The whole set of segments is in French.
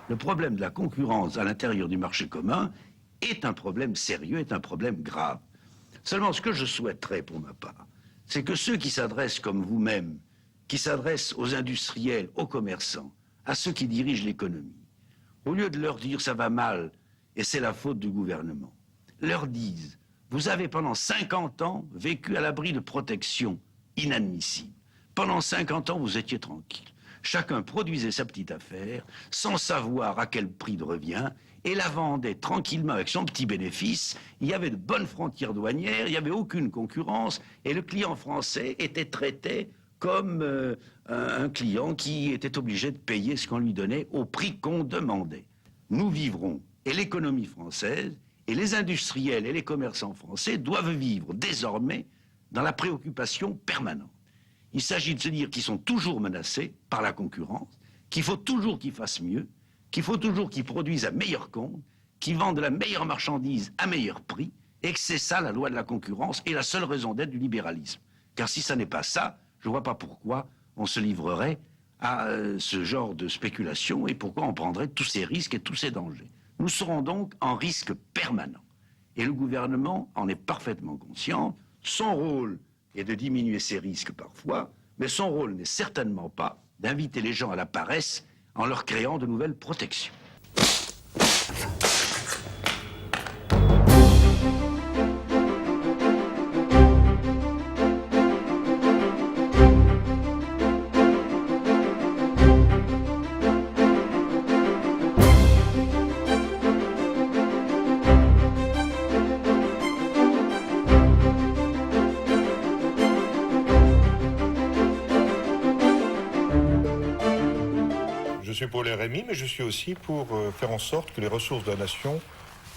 Le problème de la concurrence à l'intérieur du marché commun est un problème sérieux, est un problème grave. Seulement, ce que je souhaiterais pour ma part, c'est que ceux qui s'adressent comme vous-même, qui s'adressent aux industriels, aux commerçants, à ceux qui dirigent l'économie, au lieu de leur dire ça va mal et c'est la faute du gouvernement, leur disent vous avez pendant 50 ans vécu à l'abri de protections inadmissibles. Pendant 50 ans, vous étiez tranquille. Chacun produisait sa petite affaire sans savoir à quel prix de revient et la vendait tranquillement avec son petit bénéfice. Il y avait de bonnes frontières douanières, il n'y avait aucune concurrence et le client français était traité comme un client qui était obligé de payer ce qu'on lui donnait au prix qu'on demandait. Nous vivrons, et l'économie française, et les industriels et les commerçants français doivent vivre désormais dans la préoccupation permanente. Il s'agit de se dire qu'ils sont toujours menacés par la concurrence, qu'il faut toujours qu'ils fassent mieux, qu'il faut toujours qu'ils produisent à meilleur compte, qu'ils vendent de la meilleure marchandise à meilleur prix, et que c'est ça la loi de la concurrence et la seule raison d'être du libéralisme. Car si ça n'est pas ça, je ne vois pas pourquoi on se livrerait à ce genre de spéculation et pourquoi on prendrait tous ces risques et tous ces dangers. Nous serons donc en risque permanent. Et le gouvernement en est parfaitement conscient. Son rôle est de diminuer ces risques parfois, mais son rôle n'est certainement pas d'inviter les gens à la paresse en leur créant de nouvelles protections. Je suis pour les RMI, mais je suis aussi pour faire en sorte que les ressources de la nation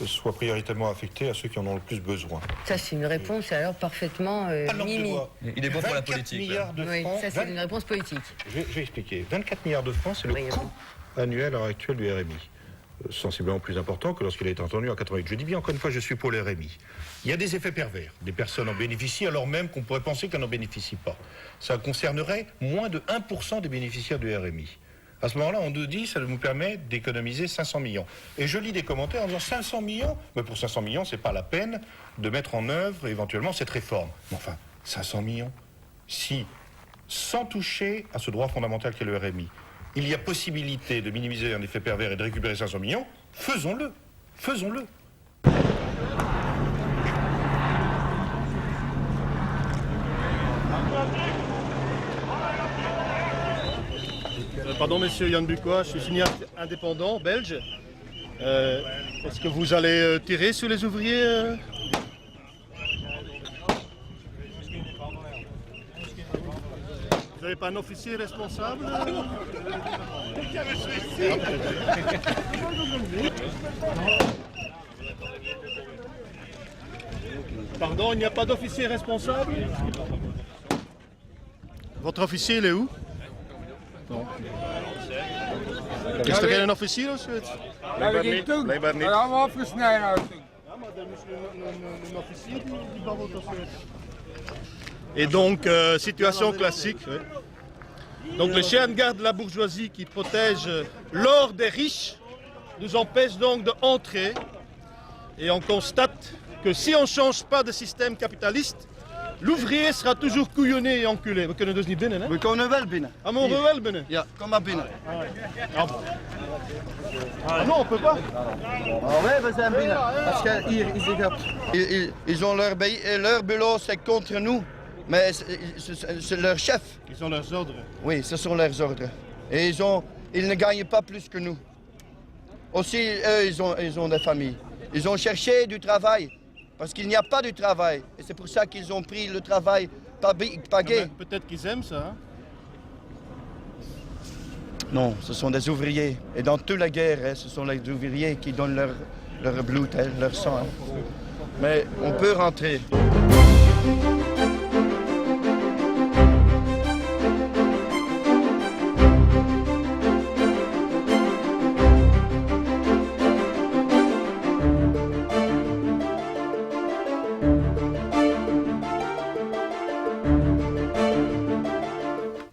soient prioritairement affectées à ceux qui en ont le plus besoin. Ça, c'est une réponse alors parfaitement mimi. Il est bon pour la politique. Milliards de francs, oui, ça, c'est une réponse politique. Je vais expliquer. 24 milliards de francs, c'est le coût annuel à l'heure actuelle du RMI. Sensiblement plus important que lorsqu'il a été entendu en 88. Je dis bien, encore une fois, je suis pour les RMI. Il y a des effets pervers. Des personnes en bénéficient alors même qu'on pourrait penser qu'elles n'en bénéficient pas. Ça concernerait moins de 1% des bénéficiaires du RMI. À ce moment-là, on nous dit ça nous permet d'économiser 500 millions. Et je lis des commentaires en disant 500 millions, mais pour 500 millions, c'est pas la peine de mettre en œuvre éventuellement cette réforme. Mais enfin, 500 millions, si, sans toucher à ce droit fondamental qu'est le RMI, il y a possibilité de minimiser un effet pervers et de récupérer 500 millions, faisons-le, faisons-le. Pardon, monsieur Yann Bucois, je suis signé indépendant, belge. Est-ce que vous allez tirer sur les ouvriers Vous n'avez pas un officier responsable Pardon, il n'y a pas d'officier responsable Votre officier, il est où Non. Is er geen officier of zoiets? Blijkbaar niet. Blijkbaar niet. Allemaal afgesneden uit. Ja, maar er is een officier die babbelt of zoiets. Et donc, situation classique. Oui. Donc, les chiens de garde de la bourgeoisie qui protègent l'or des riches nous empêchent donc d'entrer. Et on constate que si on ne change pas de système capitaliste, l'ouvrier sera toujours couillonné et enculé. We kunnen dus niet binnen, hè? We kunnen wel binnen. Ah, mogen we wel binnen? Ja, kom maar binnen. Ah non, on peut pas. Ah ouais, we zijn binnen. Parce que hier, ils ont leur bureau, c'est contre nous. Mais c'est leur chef. Ils ont leurs ordres. Oui, ce sont leurs ordres. Et ils ne gagnent pas plus que nous. Aussi, eux, ils ont des familles. Ils ont cherché du travail. Parce qu'il n'y a pas de travail. Et c'est pour ça qu'ils ont pris le travail payé. Peut-être qu'ils aiment ça. Hein? Non, ce sont des ouvriers. Et dans toute la guerre, hein, ce sont les ouvriers qui donnent leur blood, hein, leur sang. Hein. Mais on peut rentrer.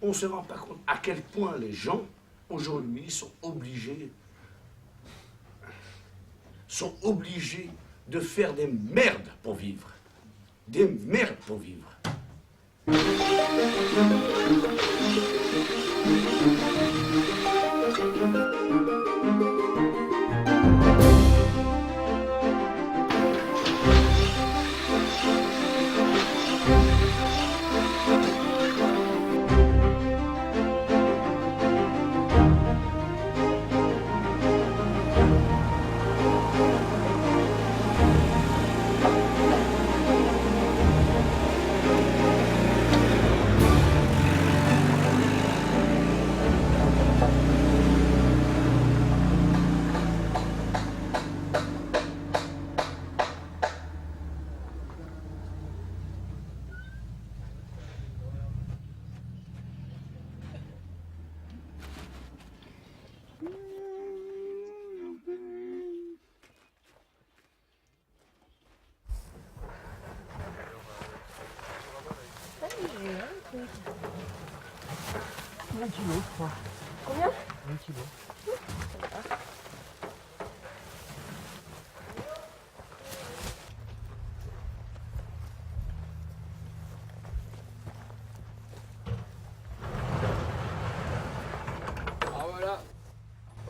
On ne se rend pas compte à quel point les gens, aujourd'hui, sont obligés sont obligés de faire des merdes pour vivre. Des merdes pour vivre.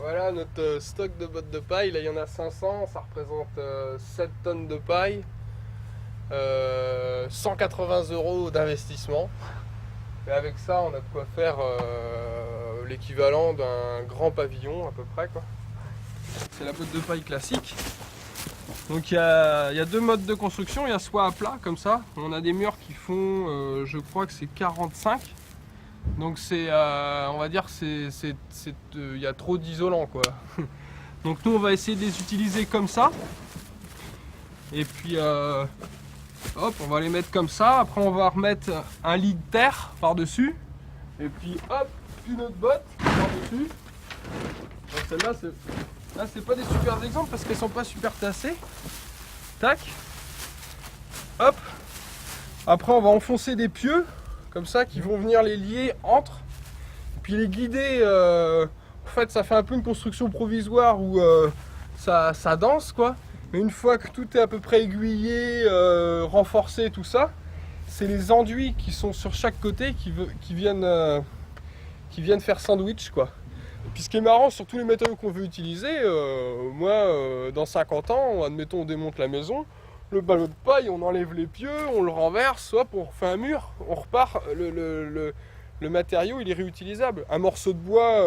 Voilà notre stock de bottes de paille, là il y en a 500, ça représente 7 tonnes de paille, 180 € d'investissement. Et avec ça on a de quoi faire l'équivalent d'un grand pavillon à peu près, quoi. C'est la botte de paille classique. Donc il y a deux modes de construction, il y a soit à plat comme ça, on a des murs qui font je crois que c'est 45. Donc c'est, on va dire, il y a trop d'isolant, quoi. Donc nous on va essayer de les utiliser comme ça. Et puis hop, on va les mettre comme ça. Après on va remettre un lit de terre par-dessus. Et puis hop, une autre botte par-dessus. Donc celle-là, c'est pas des super exemples parce qu'elles sont pas super tassées. Tac. Hop. Après on va enfoncer des pieux comme ça qui vont venir les lier entre, et puis les guider. En fait ça fait un peu une construction provisoire où ça danse, quoi, mais une fois que tout est à peu près aiguillé, renforcé, tout ça, c'est les enduits qui sont sur chaque côté qui viennent faire sandwich, quoi. Et puis ce qui est marrant sur tous les matériaux qu'on veut utiliser, moi dans 50 ans, admettons on démonte la maison, le ballot de paille, on enlève les pieux, on le renverse, hop, on refait un mur, on repart, le matériau il est réutilisable. Un morceau de bois,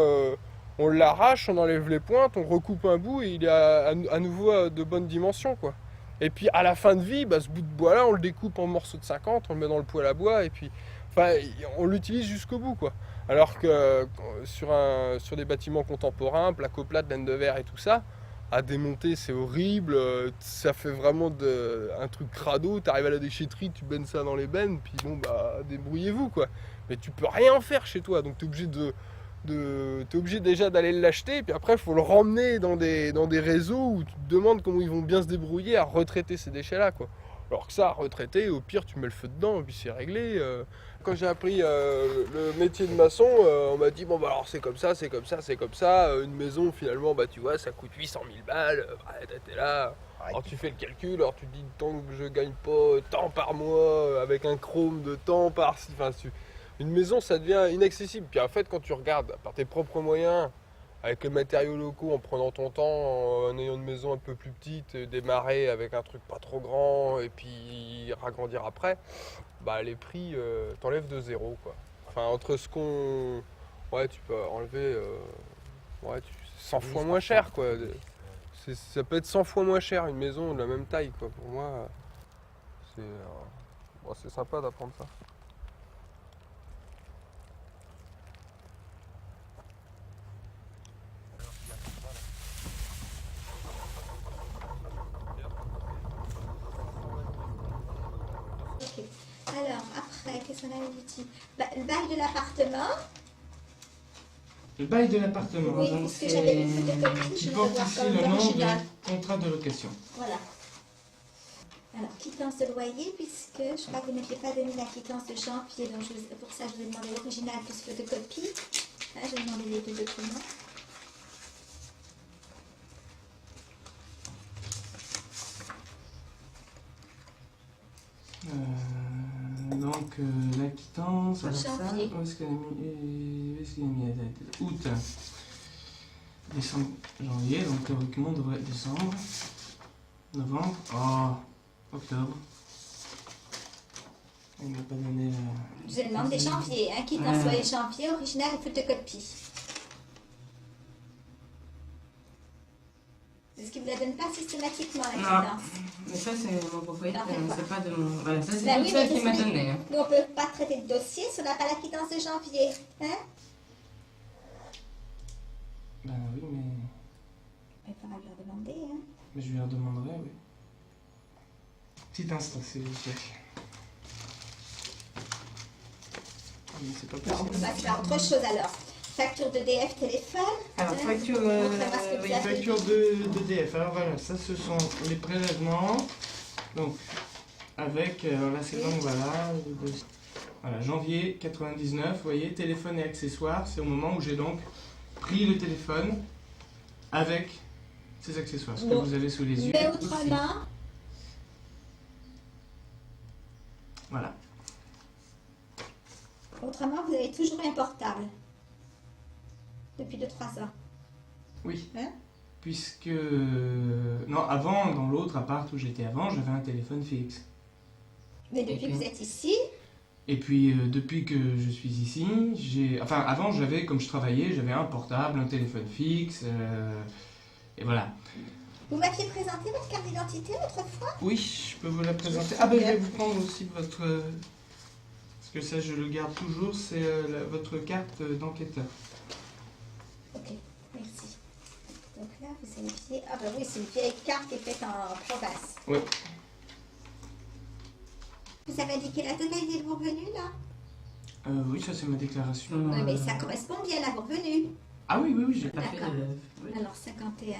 on l'arrache, on enlève les pointes, on recoupe un bout et il est à nouveau de bonne dimension, quoi. Et puis à la fin de vie, ce bout de bois là, on le découpe en morceaux de 50, on le met dans le poêle à bois et puis enfin, on l'utilise jusqu'au bout, quoi. Alors que sur des bâtiments contemporains, placo-plate, laine de verre et tout ça, à démonter c'est horrible, ça fait vraiment un truc crado, t'arrives à la déchetterie, tu baignes ça dans les bennes, puis bon débrouillez-vous, quoi. Mais tu peux rien en faire chez toi, donc t'es obligé déjà d'aller l'acheter, puis après il faut le remmener dans des réseaux où tu te demandes comment ils vont bien se débrouiller à retraiter ces déchets là, quoi. Alors que ça, à retraiter, au pire tu mets le feu dedans et puis c'est réglé. Quand j'ai appris le métier de maçon, on m'a dit bon alors c'est comme ça, c'est comme ça, c'est comme ça. Une maison finalement tu vois ça coûte 800 000 balles, t'es là. Alors tu fais le calcul, alors tu te dis tant que je gagne pas tant par mois avec un chrome de temps par-ci, une maison ça devient inaccessible. Puis en fait quand tu regardes par tes propres moyens, avec les matériaux locaux, en prenant ton temps, en ayant une maison un peu plus petite, démarrer avec un truc pas trop grand et puis ragrandir après, les prix t'enlèvent de zéro, quoi. Enfin entre ce qu'on... Ouais, tu peux enlever 100 fois moins cher, quoi. Ça peut être 100 fois moins cher une maison de la même taille, quoi. Pour moi, c'est sympa d'apprendre ça. Alors, après, qu'est-ce qu'on avait dit? Le bail de l'appartement. Le bail de l'appartement, Oui, donc parce que j'avais une photocopie, qui je porte vais voir ici comme le nom l'original. de contrat de location. Voilà. Alors, quittance de loyer, puisque je crois que vous n'aviez pas donné la quittance de janvier, donc pour ça je vous ai demandé l'original plus photocopie. Là, je vais demander les deux documents. Donc la quittance. Janvier. Où est-ce qu'elle a mis, la date? Août. Décembre, janvier, donc théoriquement devrait être décembre. Novembre. Oh, octobre. Il m'a pas donné la... Je demande des janvier, hein, quittance loyer janvier, original et photocopie. C'est ce qui ne vous la donne pas systématiquement, la quittance. Mais ça, c'est mon propriétaire, Non, c'est pas de mon... Voilà, ça, c'est Bah tout oui, ça mais qui m'a c'est- donné. Hein. Nous, on ne peut pas traiter de dossier si on n'a pas la quittance de janvier. Hein? Ben oui, mais... Il faudra leur demander. Hein. Mais je lui redemanderai, oui. Petit instant, s'il vous plaît. Mais c'est pas Non, on possible. peut passer à autre chose alors. Facture d'EDF téléphone. Alors, hein. facture... Montrez-moi ce que vous Oui, avez. facture d'EDF. Alors voilà, ça ce sont les prélèvements. Donc, avec, là c'est donc voilà, voilà, janvier 99, vous voyez, téléphone et accessoires, c'est au moment où j'ai donc pris le téléphone avec ces accessoires, ce que Donc, vous avez sous les yeux. Mais ici. autrement, Voilà. autrement, vous avez toujours un portable. Depuis 2-3 ans. Oui. Hein? Puisque, non, avant, dans l'autre appart où j'étais avant, j'avais un téléphone fixe. Mais depuis que vous êtes ici, Et puis, depuis que je suis ici, enfin, avant, j'avais, comme je travaillais, j'avais un portable, un téléphone fixe, et voilà. vous m'aviez présenté votre carte d'identité l'autre fois. Oui, je peux vous la présenter. Ah ben, je vais vous prendre aussi votre... parce que ça, je le garde toujours, c'est votre carte d'enquêteur. Ok, merci. Donc là, vous aviez... Ah ben oui, c'est une vieille carte qui est faite en province. Oui. Vous avez indiqué la totalité de vos revenus, là? Oui, ça, c'est ma déclaration. Oui, mais ça correspond bien à vos revenus. Ah oui, oui, oui, j'ai... T'as fait D'accord. oui. Alors, 51,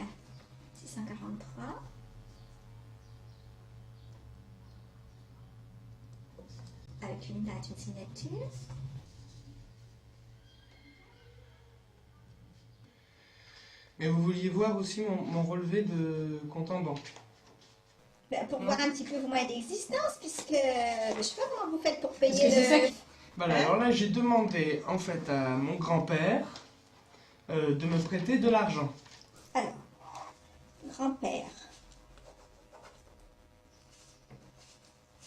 643. Avec une date, une signature. Mais vous vouliez voir aussi mon relevé de compte en banque. Ben, pour voir un petit peu vos moyens d'existence, puisque je ne sais pas comment vous faites pour payer Parce que c'est ça le... Voilà, alors là, j'ai demandé, en fait, à mon grand-père de me prêter de l'argent. Alors, grand-père.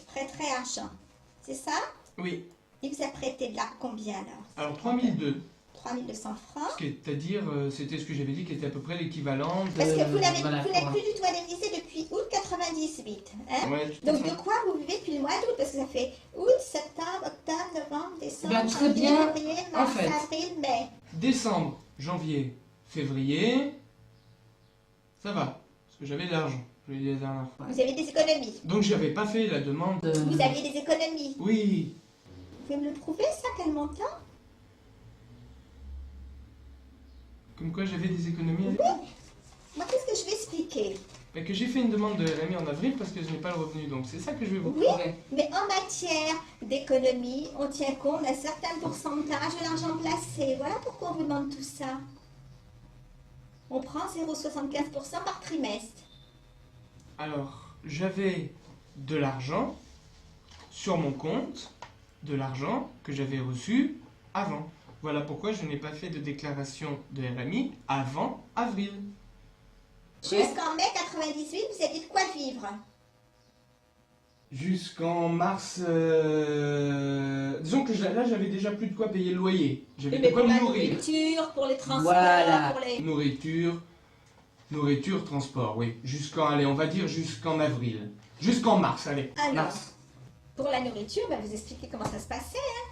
Prêterait argent, c'est ça? Oui. Il vous a prêté de l'argent combien alors? Alors, 3002. 3200 francs. C'est-à-dire, c'était ce que j'avais dit, qui était à peu près l'équivalent de... Parce que vous n'êtes voilà, plus du tout indemnisé depuis août 98. Hein? Ouais, tout à Donc fait. de quoi vous vivez depuis le mois d'août? Parce que ça fait août, septembre, octobre, novembre, décembre, Ben, très janvier, bien, février, en mars, fait. avril, mai. Décembre, janvier, février, ça va, parce que j'avais de l'argent, je l'ai dit la dernière fois. Vous avez des économies. Donc j'avais pas fait la demande. Vous aviez des économies. Oui, Vous pouvez me le prouver, ça, quel montant? comme quoi j'avais des économies. Oui. Moi, qu'est-ce que je vais expliquer? Mais que j'ai fait une demande de RMI en avril parce que je n'ai pas le revenu, donc c'est ça que je vais vous Oui, prouver. mais en matière d'économie, on tient compte d'un certain pourcentage de l'argent placé. Voilà pourquoi on vous demande tout ça. On prend 0,75% par trimestre. Alors, j'avais de l'argent sur mon compte, de l'argent que j'avais reçu avant. Voilà pourquoi je n'ai pas fait de déclaration de RMI avant avril. Jusqu'en mai 98, vous aviez de quoi vivre. Jusqu'en mars... Disons que là, j'avais déjà plus de quoi payer le loyer. J'avais de Mais quoi pour me la nourrir. nourriture, pour les transports, Voilà. pour les... Nourriture, transport, oui. Jusqu'en, allez, on va dire jusqu'en avril. Jusqu'en mars, allez. Alors, Mars. pour la nourriture, ben, vous expliquez comment ça se passait. Hein.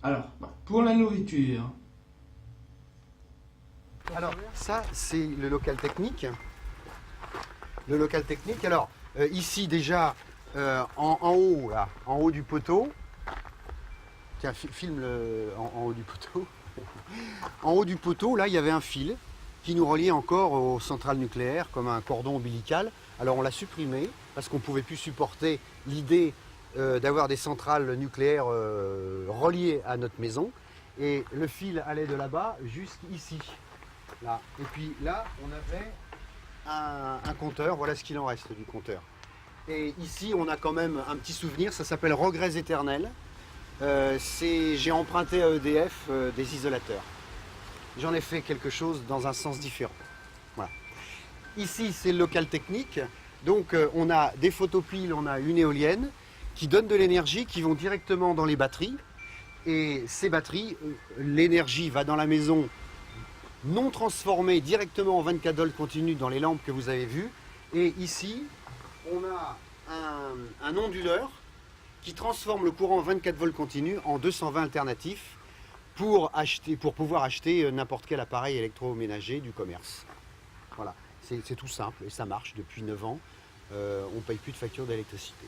Alors, pour la nourriture... Alors, ça, c'est le local technique. Le local technique. Alors, ici, déjà, en haut, là, en haut du poteau. Tiens, filme en haut du poteau. En haut du poteau, là, il y avait un fil qui nous reliait encore aux centrales nucléaires, comme un cordon ombilical. Alors, on l'a supprimé parce qu'on ne pouvait plus supporter l'idée d'avoir des centrales nucléaires reliées à notre maison. Et le fil allait de là-bas jusqu'ici. Là. Et puis là, on avait un compteur, voilà ce qu'il en reste du compteur. Et ici, on a quand même un petit souvenir, ça s'appelle Regrets éternels. J'ai emprunté à EDF des isolateurs. J'en ai fait quelque chose dans un sens différent. Voilà. Ici, c'est le local technique. Donc, on a des photopiles, on a une éolienne qui donne de l'énergie qui vont directement dans les batteries. Et ces batteries, l'énergie va dans la maison non transformée directement en 24 volts continu dans les lampes que vous avez vues. Et ici, on a un onduleur qui transforme le courant 24 volts continu en 220 alternatifs pour pouvoir acheter n'importe quel appareil électroménager du commerce. Voilà, c'est tout simple et ça marche depuis 9 ans. On ne paye plus de facture d'électricité.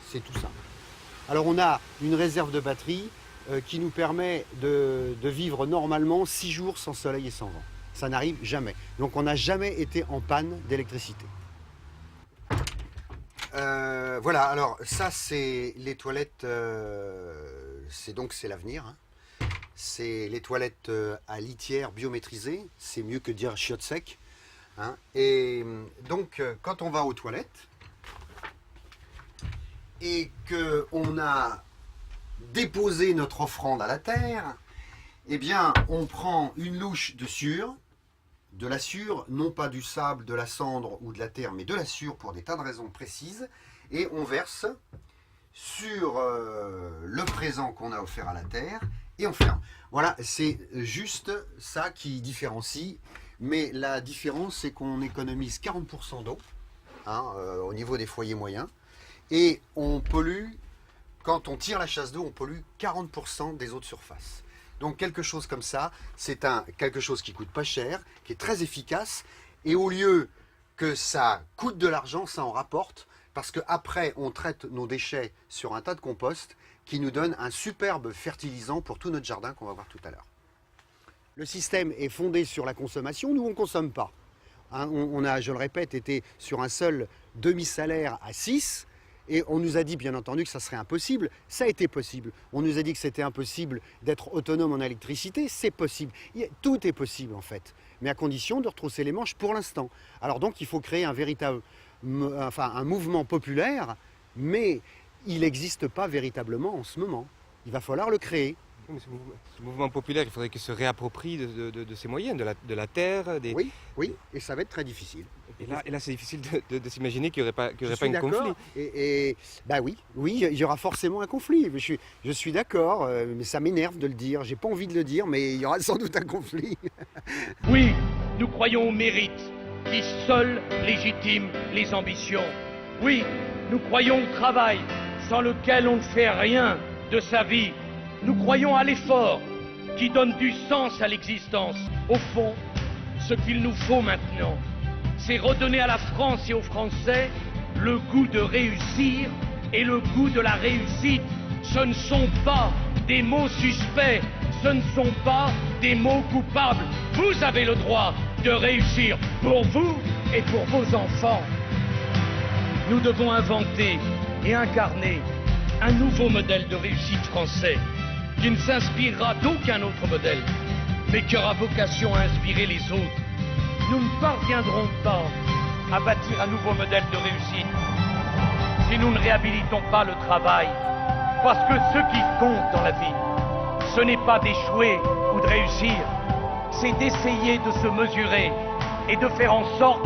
C'est tout simple. Alors on a une réserve de batterie qui nous permet de vivre normalement 6 jours sans soleil et sans vent. Ça n'arrive jamais. Donc on n'a jamais été en panne d'électricité. Voilà, alors ça c'est les toilettes, c'est l'avenir. Hein. C'est les toilettes à litière biométrisée, c'est mieux que dire chiottes sec. Hein. Et donc quand on va aux toilettes et qu'on a déposé notre offrande à la terre, eh bien on prend une louche de sûre, de la sûre, non pas du sable, de la cendre ou de la terre, mais de la sûre pour des tas de raisons précises, et on verse sur le présent qu'on a offert à la terre, et on ferme. Voilà, c'est juste ça qui différencie, mais la différence c'est qu'on économise 40% d'eau, hein, au niveau des foyers moyens, et on pollue, quand on tire la chasse d'eau, on pollue 40% des eaux de surface. Donc quelque chose comme ça, c'est quelque chose qui coûte pas cher, qui est très efficace, et au lieu que ça coûte de l'argent, ça en rapporte, parce qu'après on traite nos déchets sur un tas de compost qui nous donne un superbe fertilisant pour tout notre jardin qu'on va voir tout à l'heure. Le système est fondé sur la consommation, nous on ne consomme pas. Hein, on a, je le répète, été sur un seul demi-salaire à 6, et on nous a dit bien entendu que ça serait impossible, ça a été possible. On nous a dit que c'était impossible d'être autonome en électricité, c'est possible. Tout est possible en fait, mais à condition de retrousser les manches pour l'instant. Alors donc il faut créer un véritable, un mouvement populaire, mais il n'existe pas véritablement en ce moment. Il va falloir le créer. Ce mouvement populaire, il faudrait qu'il se réapproprie de ses moyens, de la terre. Des... Oui, et ça va être très difficile. Et là c'est difficile de s'imaginer qu'il n'y aurait pas un conflit. Bah oui, il y aura forcément un conflit. Je suis d'accord, mais ça m'énerve de le dire. J'ai pas envie de le dire, mais il y aura sans doute un conflit. Oui, nous croyons au mérite, qui seul légitime les ambitions. Oui, nous croyons au travail, sans lequel on ne fait rien de sa vie. Nous croyons à l'effort, qui donne du sens à l'existence. Au fond, ce qu'il nous faut maintenant, c'est redonner à la France et aux Français le goût de réussir et le goût de la réussite. Ce ne sont pas des mots suspects, ce ne sont pas des mots coupables. Vous avez le droit de réussir pour vous et pour vos enfants. Nous devons inventer et incarner un nouveau modèle de réussite français qui ne s'inspirera d'aucun autre modèle, mais qui aura vocation à inspirer les autres. Nous ne parviendrons pas à bâtir un nouveau modèle de réussite si nous ne réhabilitons pas le travail. Parce que ce qui compte dans la vie, ce n'est pas d'échouer ou de réussir, c'est d'essayer de se mesurer et de faire en sorte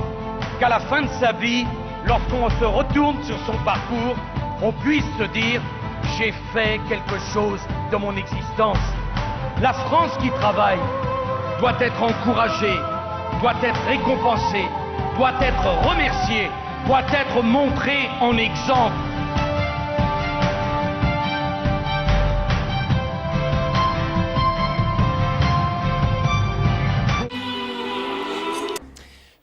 qu'à la fin de sa vie, lorsqu'on se retourne sur son parcours, on puisse se dire « j'ai fait quelque chose de mon existence ». La France qui travaille doit être encouragée, doit être récompensée, doit être remerciée, doit être montrée en exemple.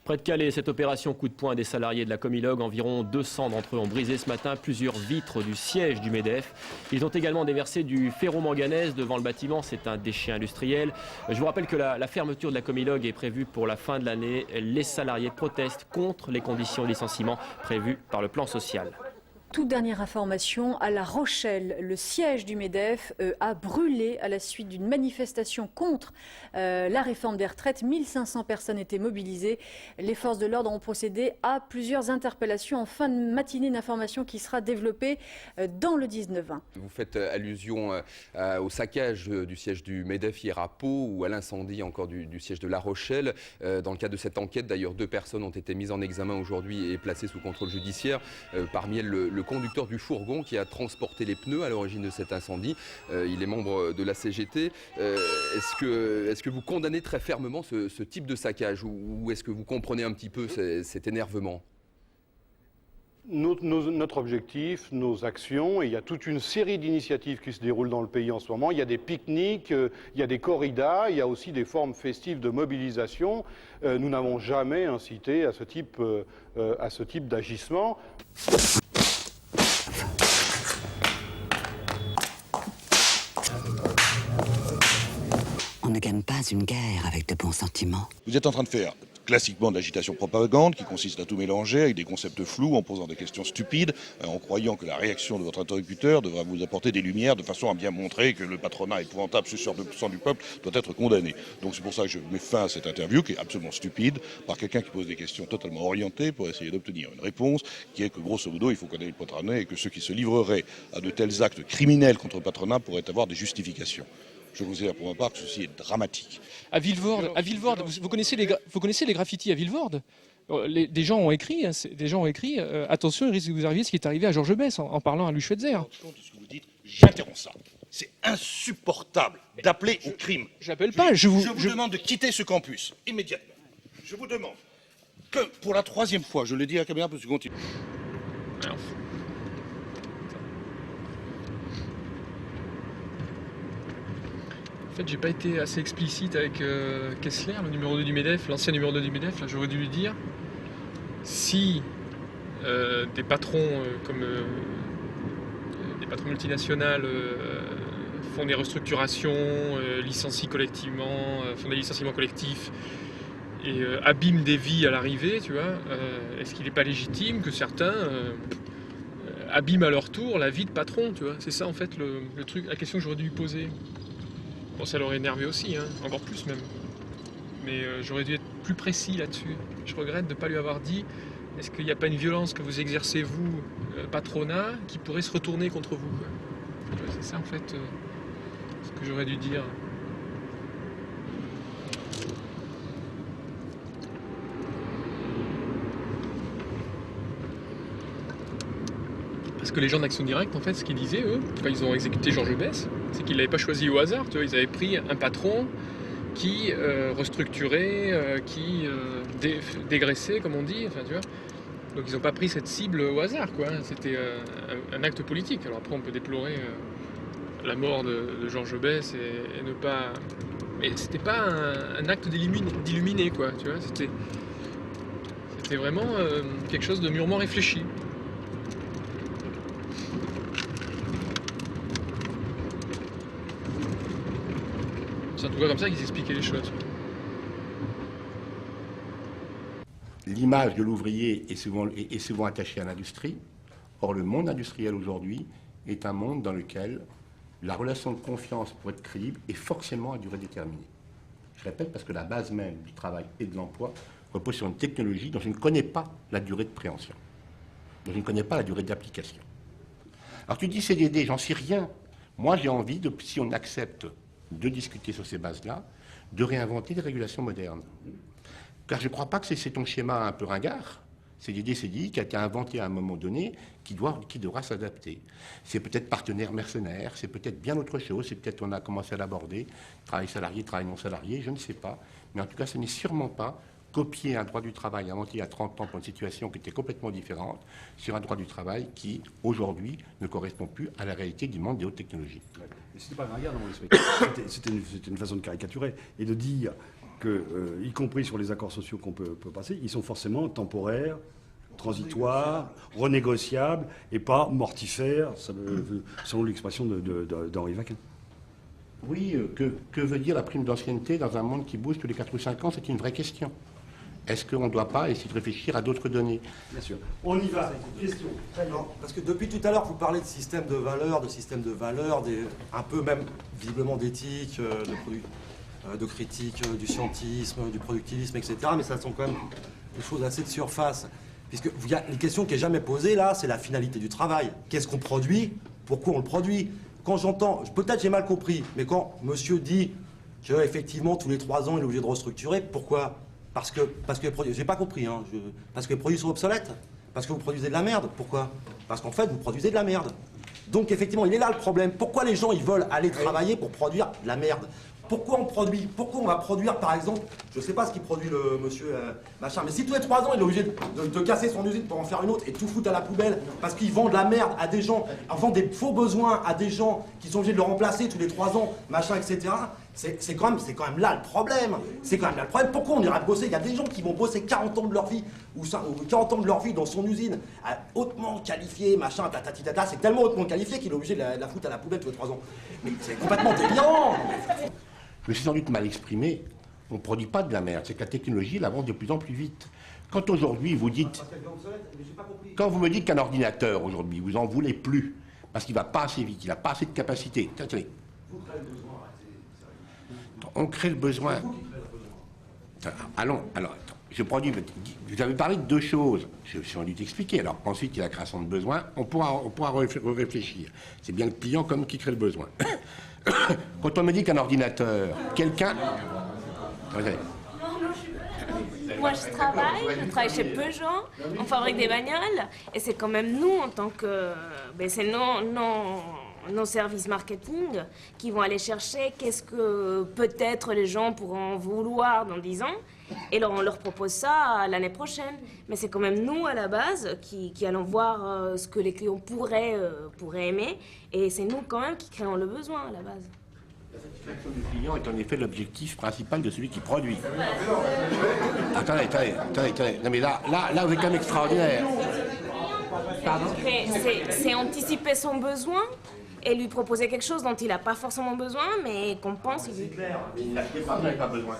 Près de Calais, cette opération coup de poing des salariés de la Comilog, environ 200 d'entre eux ont brisé ce matin plusieurs vitres du siège du MEDEF. Ils ont également déversé du ferro-manganèse devant le bâtiment, c'est un déchet industriel. Je vous rappelle que la fermeture de la Comilog est prévue pour la fin de l'année. Les salariés protestent contre les conditions de licenciement prévues par le plan social. Toute dernière information, à La Rochelle, le siège du MEDEF a brûlé à la suite d'une manifestation contre la réforme des retraites. 1500 personnes étaient mobilisées. Les forces de l'ordre ont procédé à plusieurs interpellations. En fin de matinée, une information qui sera développée dans le 19-20. Vous faites allusion au saccage du siège du MEDEF hier à Pau ou à l'incendie encore du siège de La Rochelle. Dans le cadre de cette enquête, d'ailleurs, 2 personnes ont été mises en examen aujourd'hui et placées sous contrôle judiciaire. Parmi elles, le conducteur du fourgon qui a transporté les pneus à l'origine de cet incendie. Il est membre de la CGT. Est-ce que vous condamnez très fermement ce type de saccage ou est-ce que vous comprenez un petit peu cet énervement ? Notre objectif, nos actions, et il y a toute une série d'initiatives qui se déroulent dans le pays en ce moment. Il y a des pique-niques, il y a des corridas, il y a aussi des formes festives de mobilisation. Nous n'avons jamais incité à ce type d'agissement. On ne gagne pas une guerre avec de bons sentiments. Vous êtes en train de faire classiquement de l'agitation propagande qui consiste à tout mélanger avec des concepts flous en posant des questions stupides, en croyant que la réaction de votre interlocuteur devra vous apporter des lumières de façon à bien montrer que le patronat épouvantable, suceur de sang du peuple, doit être condamné. Donc c'est pour ça que je mets fin à cette interview qui est absolument stupide par quelqu'un qui pose des questions totalement orientées pour essayer d'obtenir une réponse qui est que grosso modo il faut condamner le patronat et que ceux qui se livreraient à de tels actes criminels contre le patronat pourraient avoir des justifications. Je vous considère pour ma part que ceci est dramatique. À Villevorde, vous connaissez les graffitis à Villevorde ? Des gens ont écrit, attention, il risque de vous arriver ce qui est arrivé à Georges Besse en parlant à Louis Schweitzer. Ce que vous dites, j'interromps ça. C'est insupportable d'appeler au crime. J'appelle pas, je vous demande de quitter ce campus, immédiatement. Je vous demande que, pour la 3e fois, je le dis à la caméra parce que je continue. En fait, j'ai pas été assez explicite avec Kessler, le numéro 2 du MEDEF, l'ancien numéro 2 du MEDEF. Là, j'aurais dû lui dire si des patrons comme des patrons multinationales font des restructurations, licencient collectivement, font des licenciements collectifs et abîment des vies à l'arrivée, tu vois, est-ce qu'il n'est pas légitime que certains abîment à leur tour la vie de patron, tu vois ? C'est ça en fait le truc, la question que j'aurais dû lui poser. Bon, ça l'aurait énervé aussi, hein, encore plus même. Mais j'aurais dû être plus précis là-dessus. Je regrette de ne pas lui avoir dit est-ce qu'il n'y a pas une violence que vous exercez, vous, patronat, qui pourrait se retourner contre vous, quoi. C'est ça, en fait, ce que j'aurais dû dire. Parce que les gens d'Action Directe, en fait, ce qu'ils disaient, eux, quand ils ont exécuté Georges Besse, c'est qu'ils ne l'avaient pas choisi au hasard, tu vois, ils avaient pris un patron qui restructurait, qui dégraissait, comme on dit, enfin, tu vois. Donc ils n'ont pas pris cette cible au hasard, quoi. C'était un acte politique. Alors après, on peut déplorer la mort de Georges Besse et ne pas... Mais c'était pas un acte d'illuminé, quoi, tu vois. C'était vraiment quelque chose de mûrement réfléchi. C'est en tout cas comme ça qu'ils expliquaient les choses. L'image de l'ouvrier est souvent attachée à l'industrie. Or, le monde industriel aujourd'hui est un monde dans lequel la relation de confiance, pour être crédible, est forcément à durée déterminée. Je répète, parce que la base même du travail et de l'emploi repose sur une technologie dont je ne connais pas la durée de préhension, dont je ne connais pas la durée d'application. Alors tu dis CDD, j'en sais rien. Moi, j'ai envie, si on accepte de discuter sur ces bases-là, de réinventer des régulations modernes. Car je ne crois pas que c'est ton schéma un peu ringard. CDD, CDI, qui a été inventé à un moment donné, qui devra s'adapter. C'est peut-être partenaire mercenaire, c'est peut-être bien autre chose, c'est peut-être, on a commencé à l'aborder, travail salarié, travail non salarié, je ne sais pas. Mais en tout cas, ce n'est sûrement pas copier un droit du travail inventé il y a 30 ans pour une situation qui était complètement différente, sur un droit du travail qui, aujourd'hui, ne correspond plus à la réalité du monde des hautes technologies. C'était pas ringard dans mon esprit. C'était une façon de caricaturer et de dire que, y compris sur les accords sociaux qu'on peut passer, ils sont forcément temporaires, transitoires, renégociables et pas mortifères, selon l'expression d'Henri Vaquin. Oui, que veut dire la prime d'ancienneté dans un monde qui bouge tous les 4 ou 5 ans? C'est une vraie question. est-ce qu'on ne doit pas essayer de réfléchir à d'autres données? Bien sûr. On y va. Question. Non, parce que depuis tout à l'heure, vous parlez de système de valeurs, un peu même visiblement d'éthique, de critique du scientisme, du productivisme, etc. Mais ça sont quand même des choses assez de surface. Puisque il y a une question qui n'est jamais posée là, c'est la finalité du travail. Qu'est-ce qu'on produit? Pourquoi on le produit? Quand j'entends, peut-être j'ai mal compris, mais quand monsieur dit qu'effectivement tous les 3 ans il est obligé de restructurer, pourquoi? Parce que les produits, j'ai pas compris, hein, parce que les produits sont obsolètes? Parce que vous produisez de la merde? Pourquoi? Parce qu'en fait vous produisez de la merde. Donc effectivement il est là le problème. Pourquoi les gens ils veulent aller travailler pour produire de la merde? Pourquoi on produit? Pourquoi on va produire, par exemple, je sais pas ce qu'il produit le monsieur machin, mais si tous les 3 ans il est obligé de casser son usine pour en faire une autre et tout foutre à la poubelle parce qu'il vend de la merde à des gens, il vend des faux besoins à des gens qui sont obligés de le remplacer tous les 3 ans, machin, etc. C'est quand même là le problème. C'est quand même là le problème. Pourquoi on ira bosser? Il y a des gens qui vont bosser 40 ans de leur vie ou 40 ans de leur vie dans son usine, hautement qualifié, machin, tatati tata. C'est tellement hautement qualifié qu'il est obligé de la foutre à la poubelle tous les 3 ans. Mais c'est complètement délirant. Je me suis sans doute mal exprimé. On ne produit pas de la merde. C'est que la technologie, elle avance de plus en plus vite. Quand aujourd'hui, vous dites... Quand vous me dites qu'un ordinateur, aujourd'hui, vous en voulez plus, parce qu'il ne va pas assez vite, il n'a pas assez de capacité. Attendez. On crée le besoin. Allons, alors, je produis... Vous avez parlé de 2 choses. Je suis en train d'expliquer. Alors, ensuite, il y a la création de besoins. On pourra réfléchir. C'est bien le client comme qui crée le besoin. Quand on me dit qu'un ordinateur, quelqu'un... Moi, je travaille chez Peugeot, on fabrique des bagnoles, et c'est quand même nous, en tant que... c'est nos services marketing qui vont aller chercher qu'est-ce que peut-être les gens pourront vouloir dans 10 ans, et on leur propose ça l'année prochaine. Mais c'est quand même nous, à la base, qui allons voir ce que les clients pourraient aimer, et c'est nous, quand même, qui créons le besoin, à la base. La satisfaction du client est en effet l'objectif principal de celui qui produit. Attendez. Non mais là, vous êtes quand même extraordinaire. Pardon ? C'est anticiper son besoin et lui proposer quelque chose dont il n'a pas forcément besoin, mais qu'on pense... Il n'a pas besoin.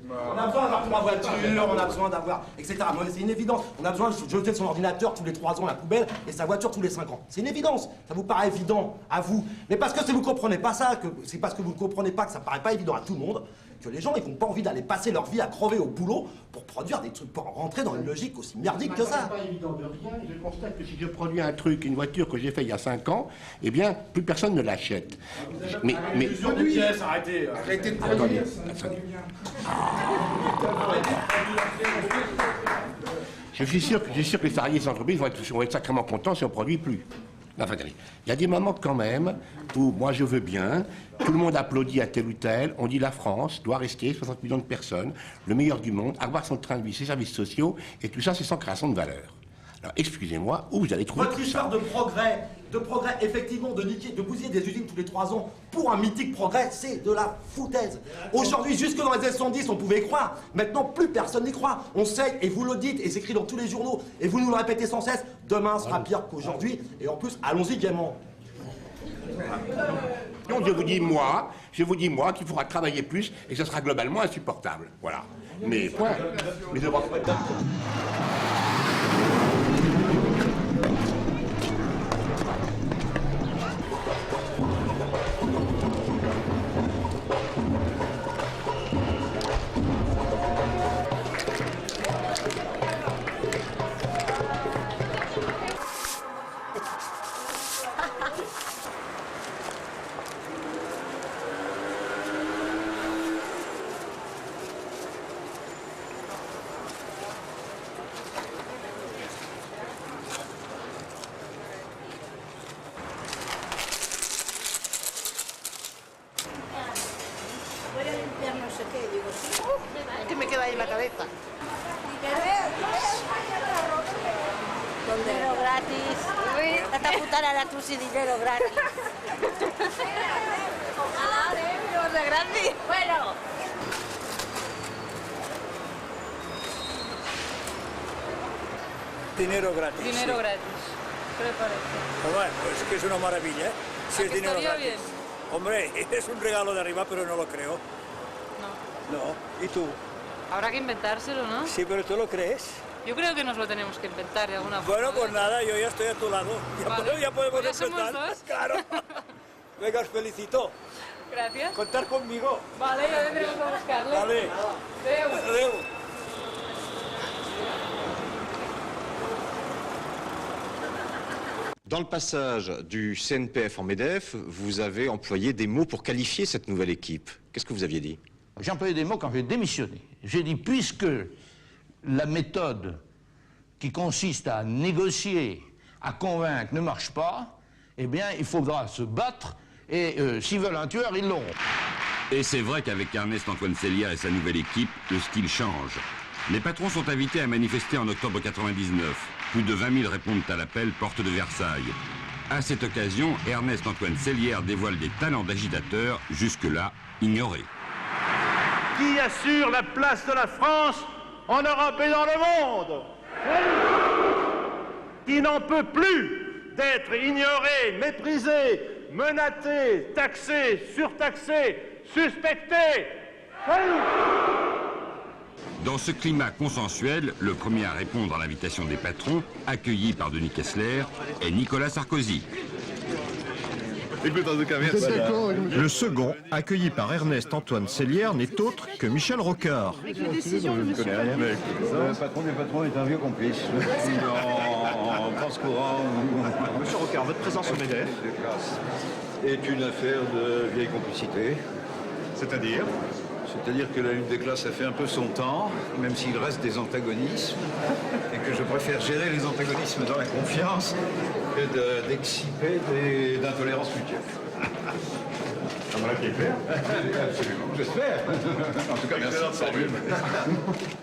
On a besoin d'avoir 3 voitures, on a besoin d'avoir... etc. C'est une évidence. On a besoin de jeter son ordinateur tous les 3 ans à la poubelle et sa voiture tous les 5 ans. C'est une évidence. Ça vous paraît évident à vous. Mais parce que si vous ne comprenez pas ça, c'est parce que vous ne comprenez pas que ça ne paraît pas évident à tout le monde, que les gens ils n'ont pas envie d'aller passer leur vie à crever au boulot pour produire des trucs, pour rentrer dans une logique aussi merdique que ça. C'est pas évident de rien. Je constate que si je produis un truc, une voiture que j'ai fait il y a 5 ans, eh bien, plus personne ne l'achète. Mais... Arrêtez de produire. Attendez. Je suis sûr que les salariés des entreprises vont être sacrément contents si on ne produit plus. Enfin, il y a des moments quand même où moi je veux bien, tout le monde applaudit à tel ou tel, on dit la France doit rester 60 millions de personnes, le meilleur du monde, avoir son train de vie, ses services sociaux, et tout ça c'est sans création de valeur. Alors excusez-moi, où vous allez trouver votre tout histoire ça? de progrès, effectivement, de bousiller des usines tous les 3 ans pour un mythique progrès, c'est de la foutaise. Aujourd'hui, jusque dans les années 70, on pouvait y croire. Maintenant, plus personne n'y croit. On sait, et vous le dites, et c'est écrit dans tous les journaux, et vous nous le répétez sans cesse, demain sera pire qu'aujourd'hui, et en plus, allons-y gaiement. Donc je vous dis moi qu'il faudra travailler plus, et que ce sera globalement insupportable. Voilà. Mais point. Mais je vois pas. Que me queda ahí en la cabeza. Dinero gratis. Esta putana era tú sin dinero gratis. Ojalá, de gratis. Bueno. Dinero gratis. Dinero sí. gratis. ¿Qué le parece? Pues bueno, es que es una maravilla, ¿eh? Si ¿A es que dinero estaría gratis. bien? Hombre, es un regalo de arriba, pero no lo creo. No. No. ¿Y tú? Habrá que inventárselo, ¿no? Sí, pero ¿tú lo crees? Yo creo que nos lo tenemos que inventar de alguna forma. Bueno, pues nada, yo ya estoy a tu lado. Ya podemos ¿Ya somos empezar. dos? Claro. Venga, os felicito. Gracias. Contar conmigo. Vale, ya vendremos a buscarle. Vale. Adeu. Dans le passage du CNPF en MEDEF, vous avez employé des mots pour qualifier cette nouvelle équipe. Qu'est-ce que vous aviez dit? J'ai employé des mots quand j'ai démissionné. J'ai dit, puisque la méthode qui consiste à négocier, à convaincre ne marche pas, eh bien, il faudra se battre et s'ils veulent un tueur, ils l'auront. Et c'est vrai qu'avec Ernest-Antoine Sellière et sa nouvelle équipe, le style change. Les patrons sont invités à manifester en octobre 99. Plus de 20 000 répondent à l'appel porte de Versailles. À cette occasion, Ernest-Antoine Sellière dévoile des talents d'agitateur jusque-là ignorés. Qui assure la place de la France en Europe et dans le monde? Qui n'en peut plus d'être ignoré, méprisé, menotté, taxé, surtaxé, suspecté? Dans ce climat consensuel, le premier à répondre à l'invitation des patrons, accueilli par Denis Kessler, est Nicolas Sarkozy. Le second, accueilli par Ernest-Antoine Sellière, n'est autre que Michel Rocard. Le patron des patrons est un vieux complice. En France courant. Monsieur Rocard, votre présence au MEDEF est une affaire de vieille complicité. C'est-à-dire? C'est-à-dire que la lutte des classes a fait un peu son temps, même s'il reste des antagonismes, et que je préfère gérer les antagonismes dans la confiance que d'exciper d'intolérance mutuelle. Ça va qui est clair? Absolument, j'espère. En tout cas, merci. Salut.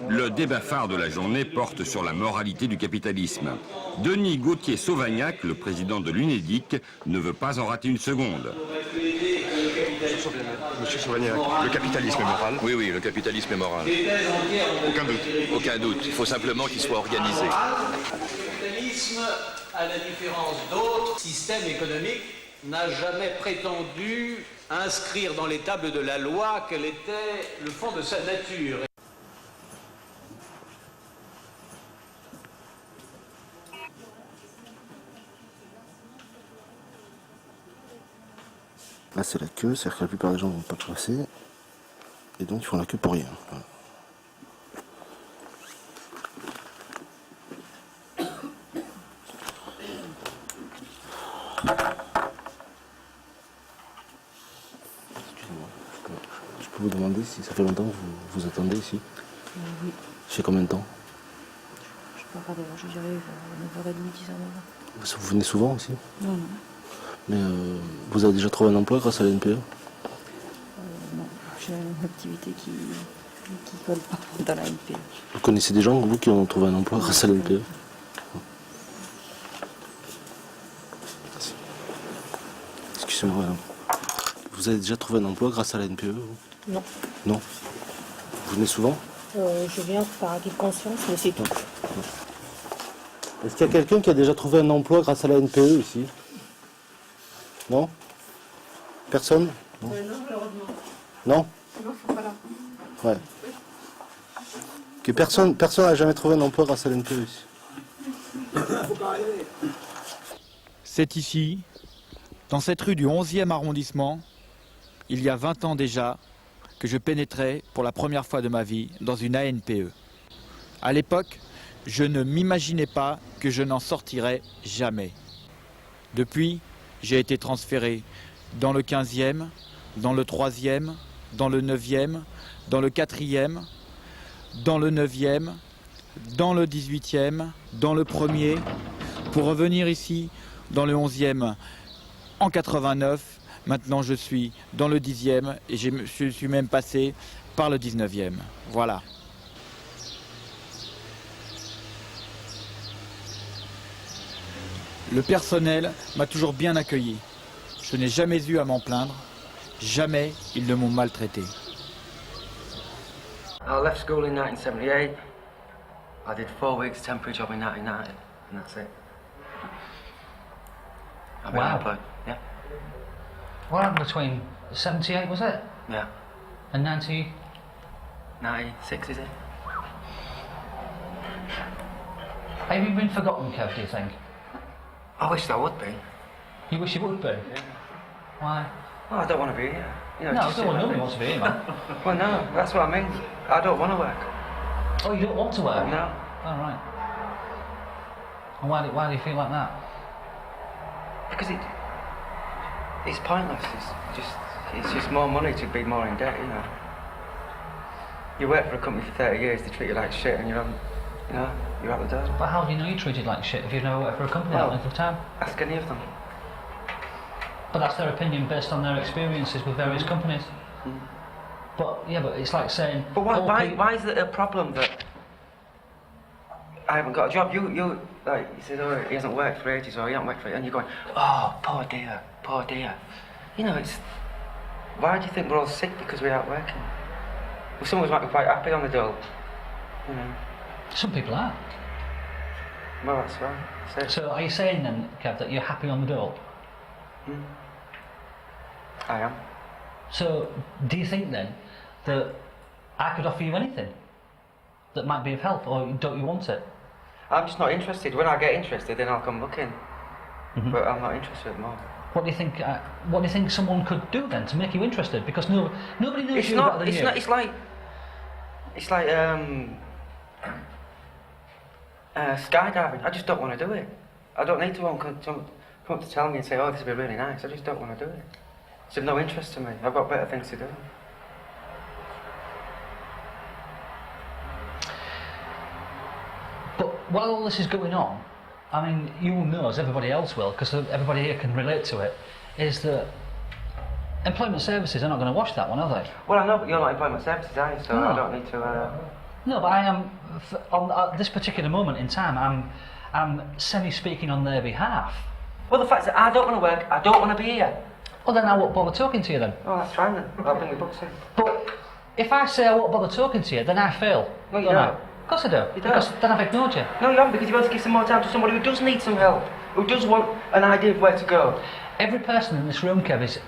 Le débat phare de la journée porte sur la moralité du capitalisme. Denis Gauthier-Sauvagnac, le président de l'UNEDIC, ne veut pas en rater une seconde. Monsieur Sauvagnac, le capitalisme est moral? Oui, oui, le capitalisme est moral. Aucun doute. Aucun doute. Il faut simplement qu'il soit organisé. Le capitalisme, à la différence d'autres systèmes économiques, n'a jamais prétendu inscrire dans les tables de la loi quel était le fond de sa nature. Là c'est la queue, c'est-à-dire que la plupart des gens ne vont pas passer, et donc ils font la queue pour rien. Voilà. Excusez-moi, je peux vous demander si ça fait longtemps que vous attendez ici? Oui. Ça fait combien de temps? Je peux pas je dirais 9h30, 10h. Vous venez souvent aussi? Non, non. Mais vous avez déjà trouvé un emploi grâce à la NPE? Non, j'ai une activité qui colle pas dans la NPE. Vous connaissez des gens, vous, qui ont trouvé un emploi grâce à la NPE? Excusez-moi, madame. Vous avez déjà trouvé un emploi grâce à la NPE? Non. Non. Vous venez souvent? Je viens par acquis de conscience, mais c'est tout. Est-ce qu'il y a quelqu'un qui a déjà trouvé un emploi grâce à la NPE ici? Non? Personne? Non, malheureusement. Non? Non, faut pas là. Ouais. Que personne n'a jamais trouvé un emploi grâce à l'NPE ici. C'est ici, dans cette rue du 11e arrondissement, il y a 20 ans déjà, que je pénétrais pour la première fois de ma vie dans une ANPE. À l'époque, je ne m'imaginais pas que je n'en sortirais jamais. Depuis, j'ai été transféré dans le 15e, dans le 3e, dans le 9e, dans le 4e, dans le 9e, dans le 18e, dans le 1er, pour revenir ici dans le 11e en 89. Maintenant je suis dans le 10e et je suis même passé par le 19e. Voilà. Le personnel m'a toujours bien accueilli. Je n'ai jamais eu à m'en plaindre. Jamais ils ne m'ont maltraité. I left school in 1978. I did 4 weeks temporary job in 1990, and that's it. I've been unemployed, yeah. What happened between 78, was it? Yeah. And 90? 96, is it? Have you been forgotten, Kev, do you think? I wish I would be. You wish you would be? Yeah. Why? Well, I don't want to be here. You know, No, just nobody wants to be here, man. Well, no, that's what I mean. I don't want to work. Oh, you don't want to work? No. Oh, right. And why do you feel like that? Because it's pointless. It's just more money to be more in debt, you know. You work for a company for 30 years, they treat you like shit, and you're out the door. But how do you know you're treated like shit if you've never worked for a company that length of time? Ask any of them. But that's their opinion based on their experiences with various companies. But yeah, but it's like saying. But why is it a problem that I haven't got a job? You said, oh, he hasn't worked for ages, or he hasn't worked for it, and you're going, oh, poor dear, poor dear. You know, it's. Why do you think we're all sick because we're out working? Well, some of us might be quite happy on the dole. You know. Some people are. Well, that's right. So are you saying then, Kev, that you're happy on the dole? I am. So do you think then that I could offer you anything that might be of help, or don't you want it? I'm just not interested. When I get interested, then I'll come looking. But I'm not interested at the moment. What do you think? What do you think someone could do then to make you interested? Because nobody knows you better than you. It's like skydiving. I just don't want to do it. I don't need to come up to tell me and say, oh, this would be really nice. I just don't want to do it. It's of no interest to me. I've got better things to do. But while all this is going on, I mean, you will know, as everybody else will, because everybody here can relate to it, is that employment services are not going to watch that one, are they? Well, I know, but you're not employment services, are you? So no. I don't need to. No, but I am. On this particular moment in time, I'm semi-speaking on their behalf. Well, the fact is that I don't want to work. I don't want to be here. Well, then I won't bother talking to you then. Oh, that's fine then. I'll bring the books in. But if I say I won't bother talking to you, then I fail. No, you don't. Of course I do. You because don't. then I've ignored you. No, you haven't, because you want to give some more time to somebody who does need some help, who does want an idea of where to go. Every person in this room, Kev, is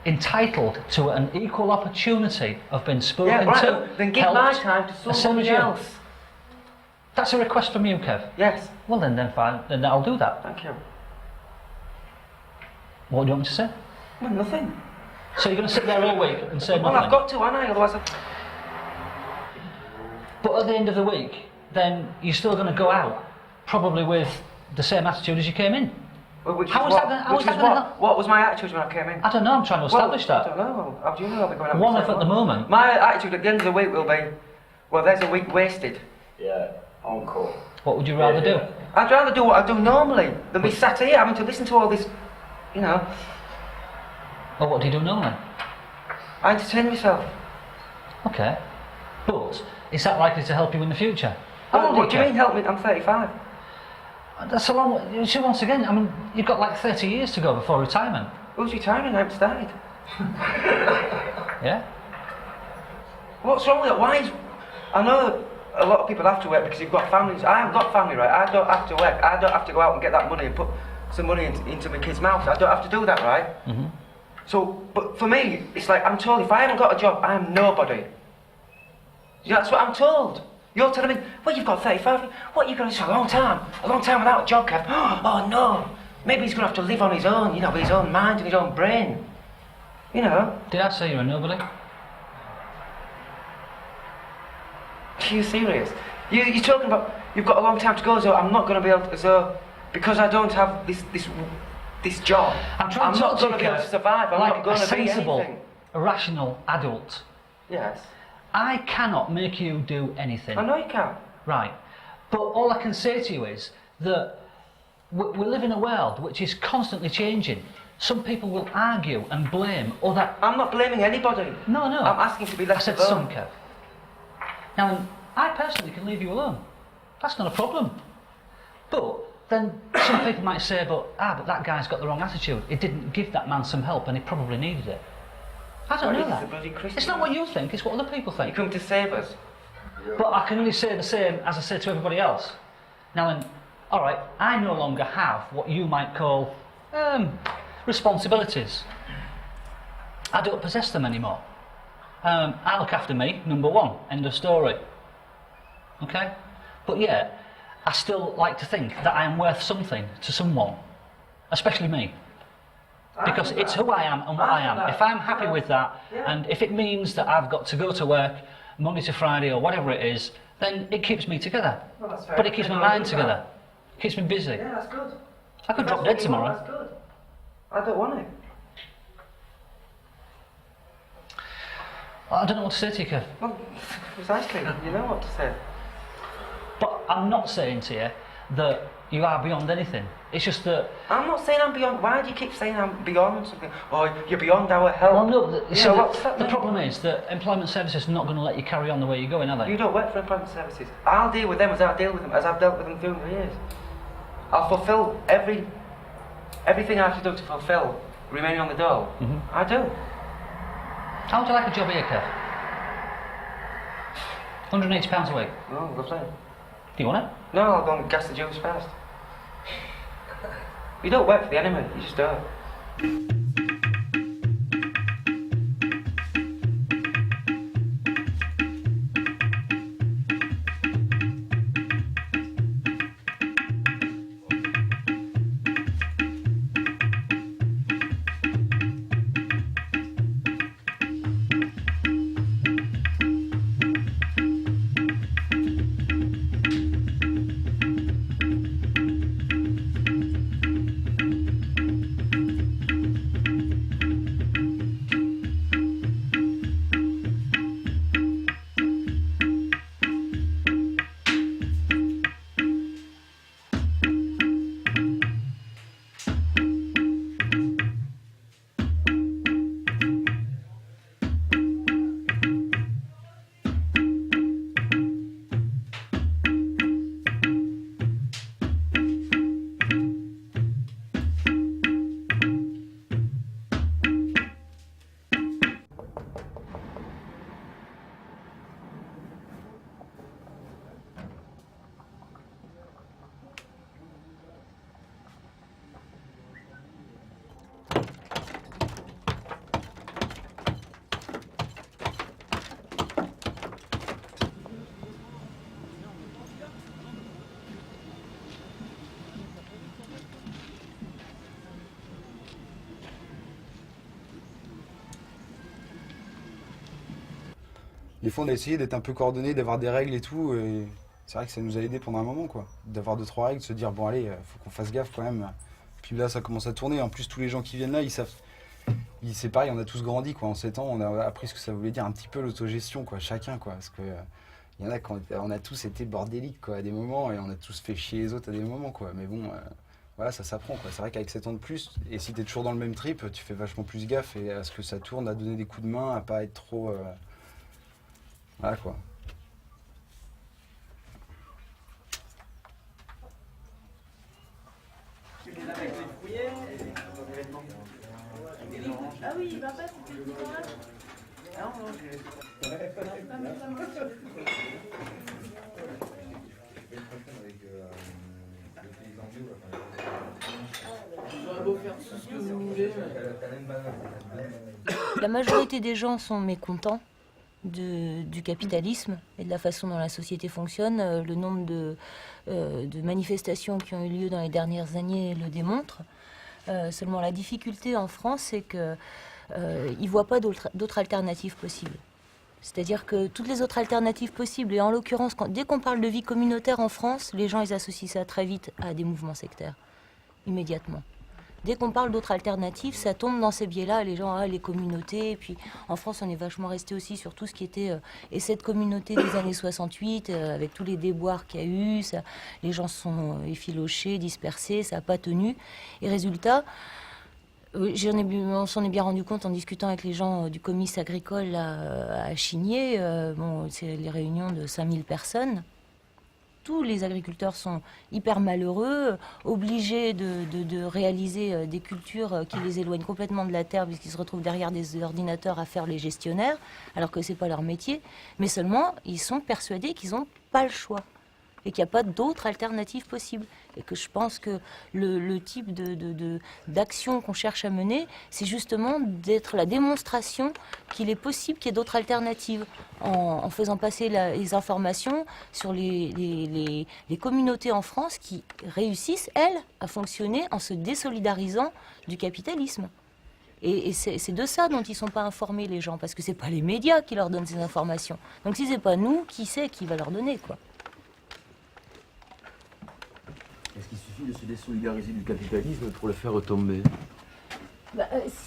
entitled to an equal opportunity of being spoken to. Then give my time to somebody else. That's a request from you, Kev? Yes. Well then fine, then I'll do that. Thank you. What do you want me to say? Well, nothing. So you're going to sit there all week and say nothing? Well, I've got to, haven't I? Otherwise But at the end of the week, then you're still going to go out, probably with the same attitude as you came in. Well, How is that going to help? What was my attitude when I came in? I don't know, I'm trying to establish that. I don't know. How do you know I'll be going out? One of at the moment. My attitude at the end of the week will be, well, there's a week wasted. Yeah, on call. What would you rather do? I'd rather do what I do normally than be sat here having to listen to all this, you know. Well, what do you do normally? I entertain myself. Okay. But is that likely to help you in the future? What do you mean help me? I'm 35. That's a long way. So once again, I mean, you've got like 30 years to go before retirement. Who's retiring? I haven't started. Yeah? What's wrong with it? Why is... I know a lot of people have to work because you've got families. I haven't got family, right? I don't have to work. I don't have to go out and get that money and put some money into my kids' mouths. I don't have to do that, right? Mm-hmm. So, but for me, it's like I'm told if I haven't got a job, I'm nobody. Yeah, that's what I'm told. You're telling me, well, you've got 35. What, you've got a long time without a job, Kev. Oh, no. Maybe he's going to have to live on his own, you know, with his own mind and his own brain. You know. Did I say you're a nobody? Are you serious? You're talking about, you've got a long time to go, so I'm not going to be able to, so, because I don't have this job, I'm not going to be able to survive. I'm like not going to be sensible, anything. a rational adult. Yes. I cannot make you do anything. I know you can't. Right. But all I can say to you is that we live in a world which is constantly changing. Some people will argue and blame other... I'm not blaming anybody. No. I'm asking to be left alone. I said some, Kev. Now, I personally can leave you alone. That's not a problem. But then some people might say, but that guy's got the wrong attitude. He didn't give that man some help and he probably needed it. I don't know that. It's not what you think, it's what other people think. You come to save us. But I can only say the same as I say to everybody else. Now then, alright, I no longer have what you might call responsibilities. I don't possess them anymore. I look after me, number one, end of story. Okay? But yeah, I still like to think that I am worth something to someone, especially me. Because it's who I am and what I am. If I'm happy with that, and if it means that I've got to go to work Monday to Friday or whatever it is, then it keeps me together. Well, that's fair. But it keeps my mind together. It keeps me busy. Yeah, that's good. I could drop dead tomorrow. That's good. I don't want it. I don't know what to say to you, Kev. Well, precisely. You know what to say. But I'm not saying to you that you are beyond anything. It's just that... I'm not saying I'm beyond. Why do you keep saying I'm beyond something? Oh, you're beyond our help. Well, no, You know, the problem is that Employment Services are not going to let you carry on the way you're going, are they? You don't work for Employment Services. I'll deal with them as I deal with them, as I've dealt with them through the years. I'll fulfil everything I have to do to fulfil remaining on the dole. I do. How would you like a job here, Kev? £180 a week. Oh, lovely. Do you want it? No, I'll go and gas the Jews first. You don't work for the enemy, you just don't. Des fois, on a essayé d'être un peu coordonnés, d'avoir des règles et tout. Et c'est vrai que ça nous a aidé pendant un moment, quoi. D'avoir 2-3 règles, de se dire, bon, allez, faut qu'on fasse gaffe quand même. Puis là, ça commence à tourner. En plus, tous les gens qui viennent là, ils savent. C'est pareil, on a tous grandi, quoi. En 7 ans, on a appris ce que ça voulait dire un petit peu l'autogestion, quoi, chacun, quoi. Parce que il y en a quand on a tous été bordéliques, quoi, à des moments, et on a tous fait chier les autres à des moments, quoi. Mais bon, voilà, ça s'apprend, quoi. C'est vrai qu'avec 7 ans de plus, et si t'es toujours dans le même trip, tu fais vachement plus gaffe et à ce que ça tourne, à donner des coups de main, à pas être trop. Voilà, quoi. Ah oui, il va pas c'était le dimanche. Non, La majorité des gens sont mécontents du capitalisme et de la façon dont la société fonctionne. Le nombre de manifestations qui ont eu lieu dans les dernières années le démontre. Seulement la difficulté en France, c'est qu'ils ne voient pas d'autres alternatives possibles. C'est-à-dire que toutes les autres alternatives possibles, et en l'occurrence, dès qu'on parle de vie communautaire en France, les gens ils associent ça très vite à des mouvements sectaires, immédiatement. Dès qu'on parle d'autres alternatives, ça tombe dans ces biais-là, les gens, les communautés. Et puis en France, on est vachement resté aussi sur tout ce qui était essai de communauté des années 68, avec tous les déboires qu'il y a eu. Ça, les gens se sont effilochés, dispersés, ça n'a pas tenu. Et résultat, on s'en est bien rendu compte en discutant avec les gens du comice agricole à Chigné. C'est les réunions de 5000 personnes. Tous les agriculteurs sont hyper malheureux, obligés de réaliser des cultures qui les éloignent complètement de la terre puisqu'ils se retrouvent derrière des ordinateurs à faire les gestionnaires, alors que ce n'est pas leur métier. Mais seulement, ils sont persuadés qu'ils n'ont pas le choix. et qu'il n'y a pas d'autres alternatives possibles. Et que je pense que le type d'action qu'on cherche à mener, c'est justement d'être la démonstration qu'il est possible qu'il y ait d'autres alternatives, en faisant passer les informations sur les communautés en France qui réussissent, elles, à fonctionner en se désolidarisant du capitalisme. Et c'est de ça dont ils ne sont pas informés, les gens, parce que ce n'est pas les médias qui leur donnent ces informations. Donc si ce n'est pas nous, qui sait qui va leur donner, quoi? Est-ce qu'il suffit de se désolidariser du capitalisme pour le faire retomber?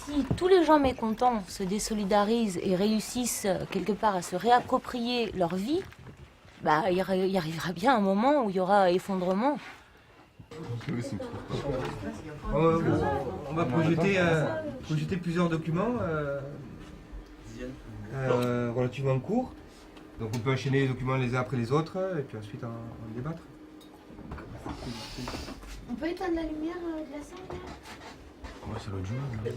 Si tous les gens mécontents se désolidarisent et réussissent quelque part à se réapproprier leur vie, il y arrivera bien un moment où il y aura effondrement. On va projeter plusieurs documents relativement courts. Donc on peut enchaîner les documents les uns après les autres et puis ensuite en débattre. On peut éteindre la lumière de la salle là? Ouais, ça doit être jouable.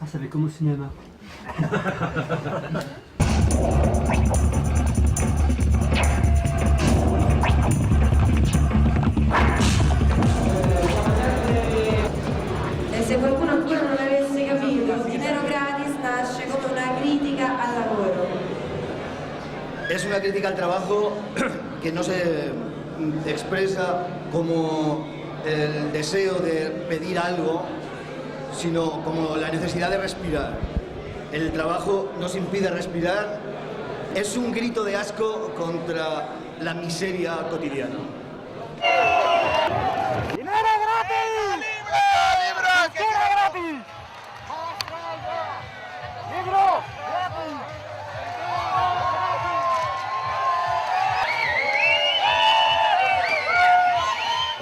Ah, ça fait comme au cinéma. E se qualcuno ancora non avesse capito, Dinero Gratis nasce come una critica al lavoro. Es una crítica al trabajo que no se expresa como el deseo de pedir algo, sino como la necesidad de respirar. El trabajo nos impide respirar. Es un grito de asco contra la miseria cotidiana. ¡Dinero gratis! ¡Libros! ¡Dinero gratis! ¡Libros gratis!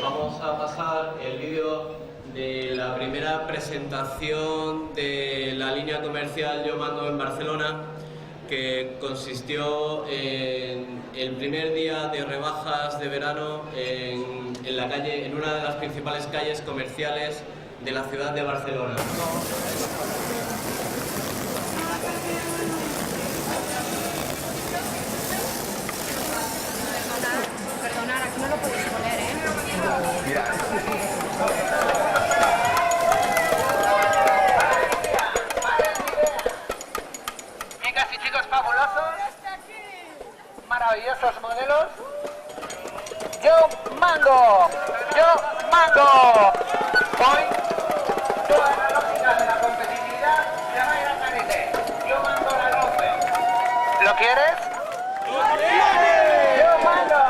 Vamos a pasar el vídeo de la primera presentación de la línea comercial Yo Mando en Barcelona, que consistió en el primer día de rebajas de verano en la calle, en una de las principales calles comerciales de la ciudad de Barcelona. Perdonar, aquí no lo podéis poner, ¿eh? Mira. Chicas y chicos fabulosos, maravillosos modelos. Yo mando, yo mando. Hoy todas las lógicas de la competitividad se van a ir al garete. Yo mando la rompe. ¿Lo quieres? ¡Lo quieres! Yo mando.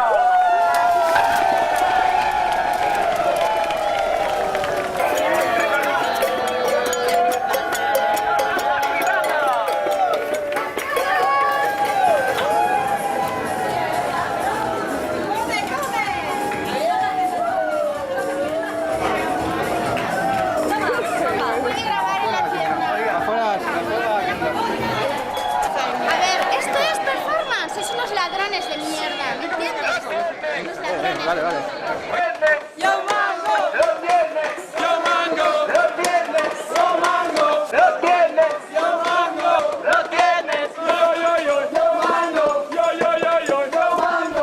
A ver, esto es performance, sois unos ladrones de mierda, ¿me entiendes? Unos ladrones. Vale. Yo mango, Los viernes, yo mango. Los viernes, yo mango. Los viernes, yo mango. Los viernes, yo mando. Yo mando.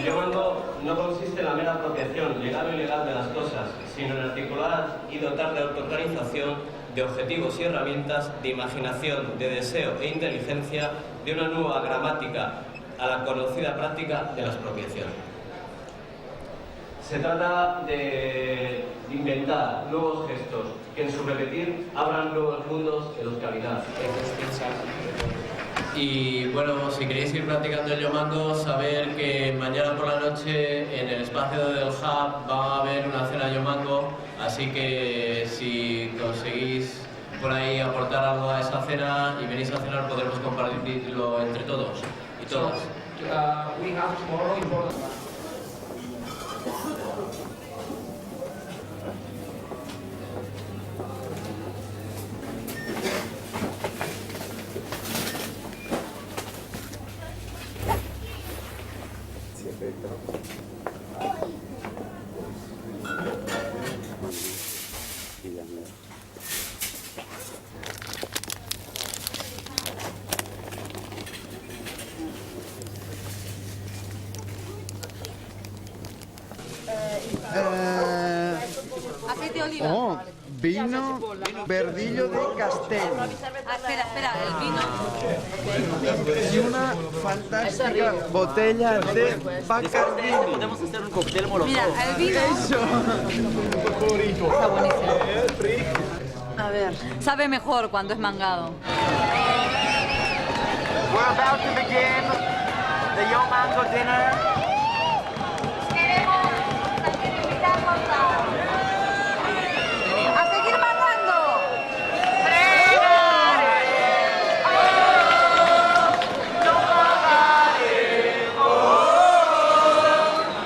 Yo mando no consiste en la mera apropiación legal o ilegal de las cosas, sino en articular y dotar de autoorganización, de objetivos y herramientas, de imaginación, de deseo e inteligencia, de una nueva gramática a la conocida práctica de la expropiación. Se trata de inventar nuevos gestos que en su repetir abran nuevos mundos en los que habitar. Y bueno, si queréis ir practicando el Yo Mando, saber que mañana por la noche en el espacio del Hub va a haber una cena Yo Mando, así que si conseguís por ahí aportar algo a esa cena y venís a cenar, podremos compartirlo entre todos y todas. We have tomorrow important. Vino Verdillo de Castell. Espera, el vino. Y una fantástica botella de Bacardi. Podemos hacer un cóctel molotov. Mira, el vino. Eso. Está buenísimo. A ver, sabe mejor cuando es mangado. We're about to begin the Yo Mango dinner. ¡A seguir mangando!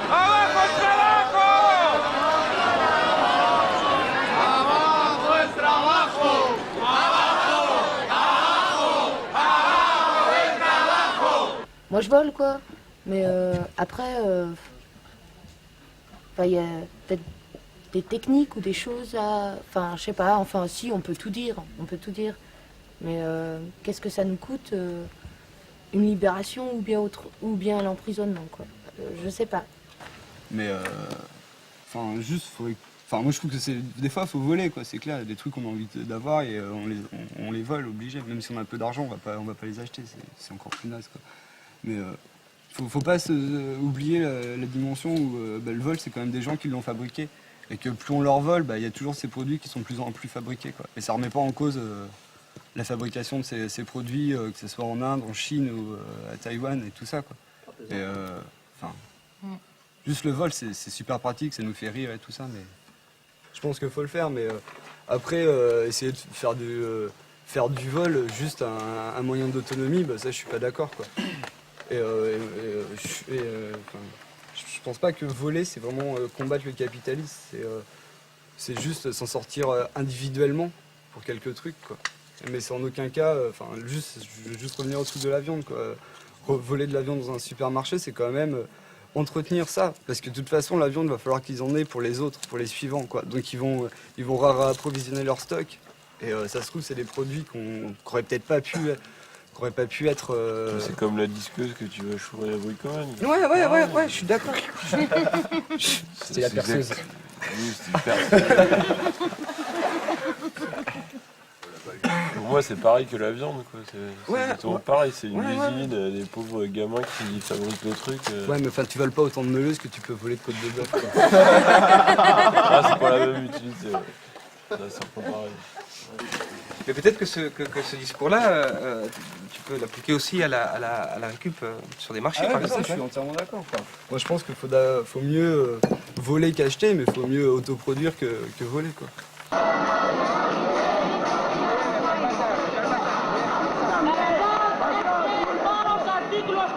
¡Abajo el trabajo! ¡Abajo el trabajo! Moi je vole quoi, mais après, il y a peut-être des techniques ou des choses à... Enfin, je sais pas, enfin si, on peut tout dire, Mais qu'est-ce que ça nous coûte une libération ou bien l'emprisonnement quoi. Je sais pas. Mais enfin juste enfin moi je trouve que c'est des fois faut voler quoi, c'est clair, il y a des trucs qu'on a envie d'avoir et on les vole obligé, même si on a un peu d'argent on va pas les acheter, c'est encore plus naze quoi. Mais faut pas oublier la dimension où le vol c'est quand même des gens qui l'ont fabriqué et que plus on leur vole, il y a toujours ces produits qui sont de plus en plus fabriqués quoi. Et ça remet pas en cause la fabrication de ces produits, que ce soit en Inde, en Chine ou à Taïwan et tout ça quoi. Et juste le vol c'est super pratique, ça nous fait rire et tout ça, mais je pense qu'il faut le faire, mais après essayer de faire du vol juste un moyen d'autonomie, ça je suis pas d'accord quoi. Je pense pas que voler c'est vraiment combattre le capitalisme, c'est juste s'en sortir individuellement pour quelques trucs quoi. Mais c'est en aucun cas, je veux juste revenir au truc de la viande quoi. Voler de la viande dans un supermarché c'est quand même entretenir ça, parce que de toute façon la viande va falloir qu'ils en aient pour les autres, pour les suivants quoi. Donc ils vont approvisionner leur stock et ça se trouve c'est des produits qu'on n'aurait peut-être pas pu être... C'est comme la disqueuse que tu vas chourer à Bricoman. Ouais, je suis d'accord. C'est la perceuse. Oui, c'est une perceuse. Pour moi, c'est pareil que la viande, quoi. C'est pareil, c'est une usine, des pauvres gamins qui fabriquent le truc. Ouais, mais tu voles pas autant de meuleuses que tu peux voler de côte de bœuf. C'est pas la même utilité. C'est pas pareil. Mais peut-être que ce discours-là, tu peux l'appliquer aussi à la récup sur des marchés, par exemple. Je suis entièrement d'accord. Moi, je pense qu'il faut mieux voler qu'acheter, mais il faut mieux autoproduire que voler, quoi.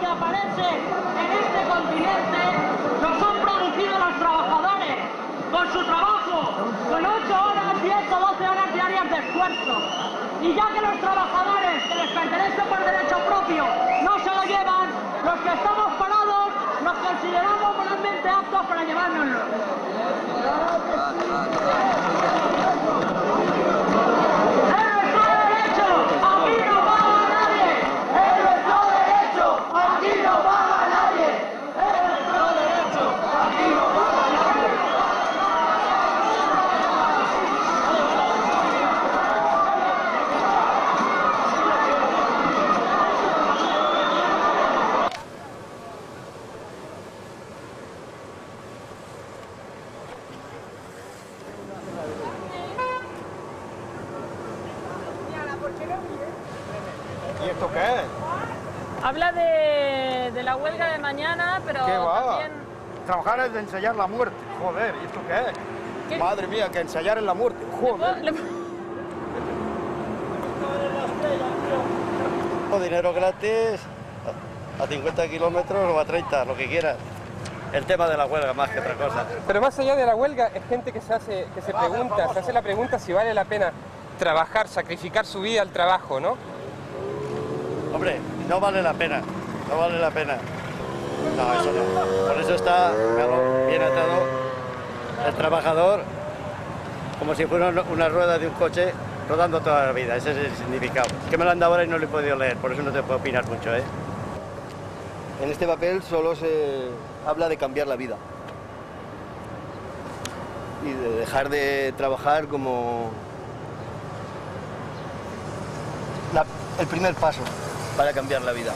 Que aparecen en este continente no son producidos los trabajadores con su trabajo, con 8 horas, 10 o 12 horas diarias de esfuerzo. Y ya que los trabajadores que les pertenece por derecho propio no se lo llevan, los que estamos parados nos consideramos moralmente aptos para llevárnoslo. ¿Y esto qué es? Habla de la huelga de mañana, pero ¿Qué va? también... Trabajar es de ensayar la muerte. Joder, ¿y esto qué es? ¿Qué? Madre mía, que ensayar en la muerte. Joder. Dinero gratis a 50 kilómetros o a 30, lo que quieras. El tema de la huelga más que otra cosa. Pero más allá de la huelga, es gente que se hace la pregunta si vale la pena trabajar, sacrificar su vida al trabajo, ¿no? Hombre, no vale la pena, no vale la pena. No, eso no. Por eso está bien atado el trabajador, como si fuera una rueda de un coche rodando toda la vida. Ese es el significado. Es que me lo han dado ahora y no lo he podido leer, por eso no te puedo opinar mucho, ¿eh? En este papel solo se habla de cambiar la vida. y de dejar de trabajar como el primer paso para cambiar la vida.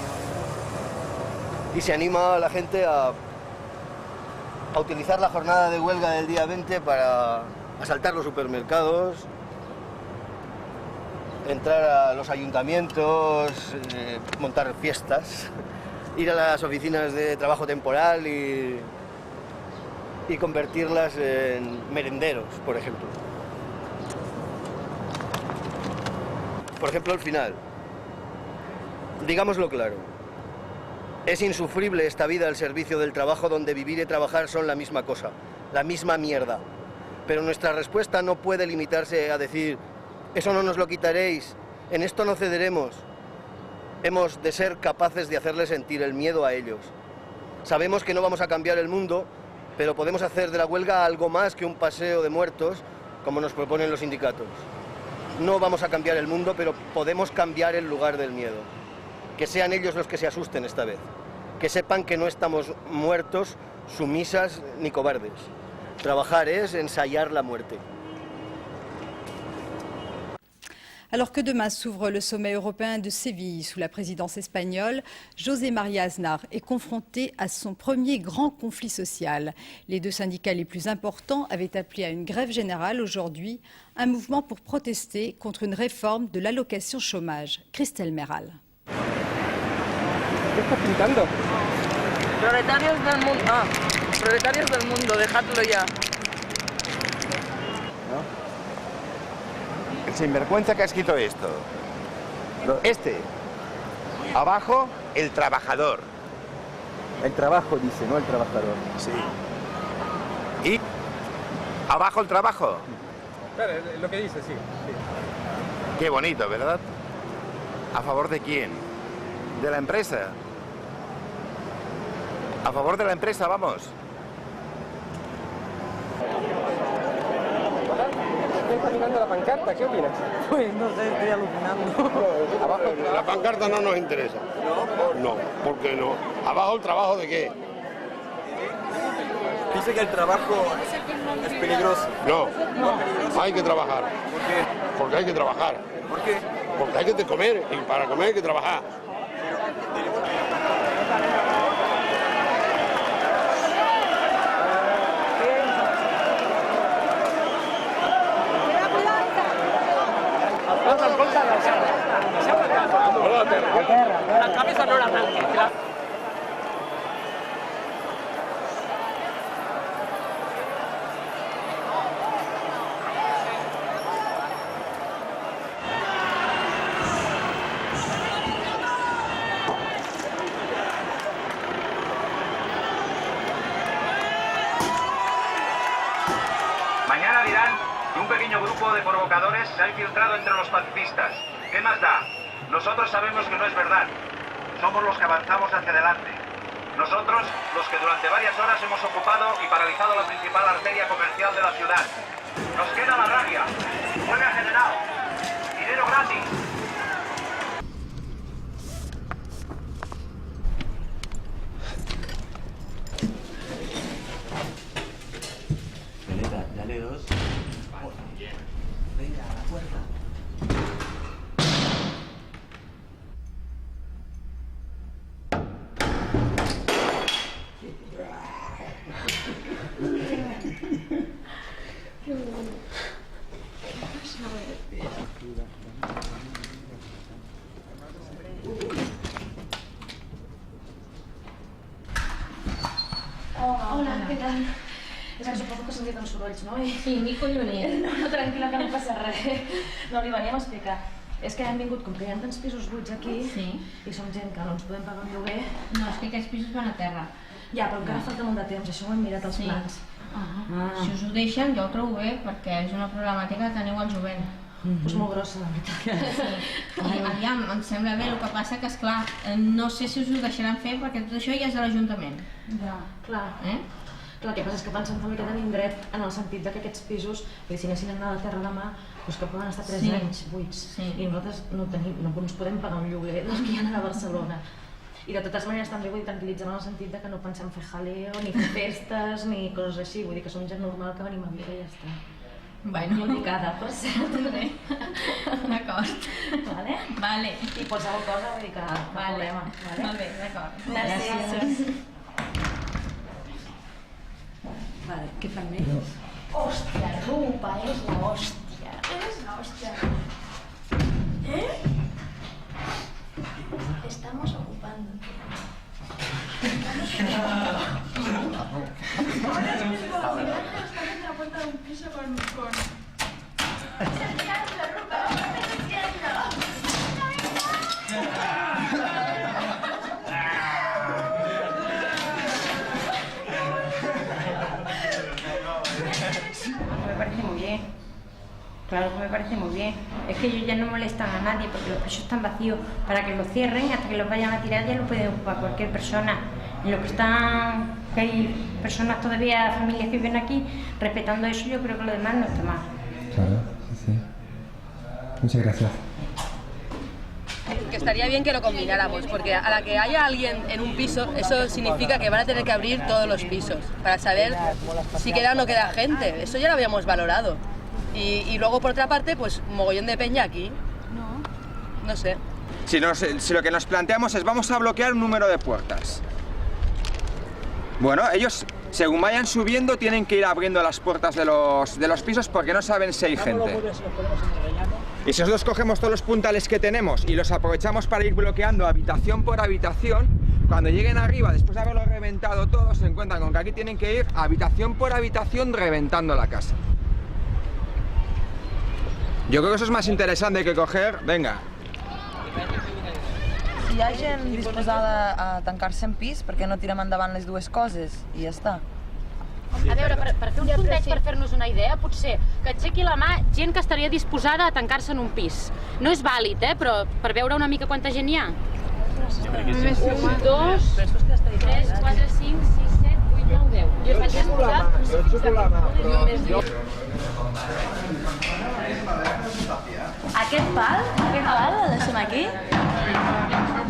Y se anima a la gente a utilizar la jornada de huelga del día 20 para asaltar los supermercados, entrar a los ayuntamientos, montar fiestas, ir a las oficinas de trabajo temporal y convertirlas en merenderos, por ejemplo. Por ejemplo, al final, digámoslo claro, es insufrible esta vida al servicio del trabajo donde vivir y trabajar son la misma cosa, la misma mierda. Pero nuestra respuesta no puede limitarse a decir, eso no nos lo quitaréis, en esto no cederemos. Hemos de ser capaces de hacerles sentir el miedo a ellos. Sabemos que no vamos a cambiar el mundo, pero podemos hacer de la huelga algo más que un paseo de muertos, como nos proponen los sindicatos. No vamos a cambiar el mundo, pero podemos cambiar el lugar del miedo. Que sean ellos los que se asusten esta vez. Que sepan que no estamos muertos, sumisas ni cobardes. Trabajar es ensayar la muerte. Alors que demain s'ouvre le sommet européen de Séville sous la présidence espagnole, José María Aznar est confronté à son premier grand conflit social. Les deux syndicats les plus importants avaient appelé à une grève générale aujourd'hui, un mouvement pour protester contre une réforme de l'allocation chômage. Christelle Meral. ¿Qué estás pintando? Proletarios del mundo. Proletarios del mundo, dejadlo ya. El sinvergüenza que ha escrito esto. Este. Abajo, el trabajador. El trabajo dice, no el trabajador. Sí. Y abajo el trabajo. Claro, lo que dice, sí. Qué bonito, ¿verdad? ¿A favor de quién? ¿De la empresa? A favor de la empresa, vamos. ¿Estás mirando la pancarta? ¿Qué opinas? Pues no sé, estoy alucinando. La pancarta no nos interesa. No, ¿por qué no? ¿Abajo el trabajo de qué? Dice que el trabajo es peligroso. No, hay que trabajar. ¿Por qué? Porque hay que trabajar. ¿Por qué? Porque hay que comer y para comer hay que trabajar. La cabeza no la arranques. Mañana dirán que un pequeño grupo de provocadores se ha infiltrado entre los pacifistas. ¿Qué más da? Nosotros sabemos que no es verdad. Somos los que avanzamos hacia adelante. Nosotros, los que durante varias horas hemos ocupado y paralizado la principal arteria comercial de la ciudad. Nos queda la rabia. Huelga general. Dinero gratis. Violeta, dale dos. Venga, a la puerta. Hola, què tal? És que suposo que sentit uns sorolls, no? Sí, ni collonit. No, tranquil·la, que no passa res. No, li veníem a explicar. És que hem vingut, com que hi ha tants pisos buits aquí, i som gent que no ens podem pagar un lloguer... No, és que aquests pisos van a terra. Ja, però encara falta molt de temps, això ho hem mirat als plans. Si us ho deixen, jo ho trobo bé, perquè és una problemàtica que teniu al jovent. És molt grossa, la veritat. Sí, aviam, em sembla bé, el que passa que, esclar, no sé si us ho deixaran fer perquè tot això ja és de l'Ajuntament. Ja, clar. Clar, el que passa és que pensem també que tenim dret en el sentit que aquests pisos, si anessin a anar a la terra demà, doncs que poden estar 3 anys buits. I nosaltres no ens podem pagar un lloguer dels que hi ha a Barcelona. I de totes maneres també vull dir, tranquil·litzar en el sentit de que no pensem fer jaleo, ni fer festes, ni coses així. Vull dir que som gent normal que venim a viure i ja està. Bueno. I ubicada, per cert. D'acord. Vale? Vale. I qualsevol cosa vull dir que no problema. Vale? Molt bé, d'acord. Gràcies. Vale, què fan més? Hòstia, Rupa, és la hòstia. És la hòstia. Estamos ocupando. La puerta de un piso con... Me parece muy bien. Claro que me parece muy bien. Es que ellos ya no molestan a nadie porque los pisos están vacíos. Para que los cierren, hasta que los vayan a tirar, ya lo puede ocupar cualquier persona. En lo que están, que hay personas todavía, familias que viven aquí, respetando eso, yo creo que lo demás no está mal. Claro, sí. Muchas gracias. Que estaría bien que lo combináramos, porque a la que haya alguien en un piso, eso significa que van a tener que abrir todos los pisos para saber si queda o no queda gente. Eso ya lo habíamos valorado. Y luego, por otra parte, pues mogollón de peña aquí. No sé. Si lo que nos planteamos es vamos a bloquear un número de puertas. Bueno, ellos, según vayan subiendo, tienen que ir abriendo las puertas de los pisos porque no saben si hay gente. Y si nosotros cogemos todos los puntales que tenemos y los aprovechamos para ir bloqueando habitación por habitación, cuando lleguen arriba, después de haberlo reventado todo, se encuentran con que aquí tienen que ir habitación por habitación reventando la casa. Jo crec que això és més interessant que coger... Vinga. Si hi ha gent disposada a tancar-se en pis, per què no tirem endavant les dues coses i ja està? A veure, per fer un sondeig, per fer-nos una idea, potser que aixequi la mà gent que estaria disposada a tancar-se en un pis. No és vàlid, però per veure una mica quanta gent hi ha. 1, 2, 3, 4, 5, 6, 7, 8, 9, 10. Jo faig disposat... Jo xupo la mà, però... Aquest pal el deixem aquí?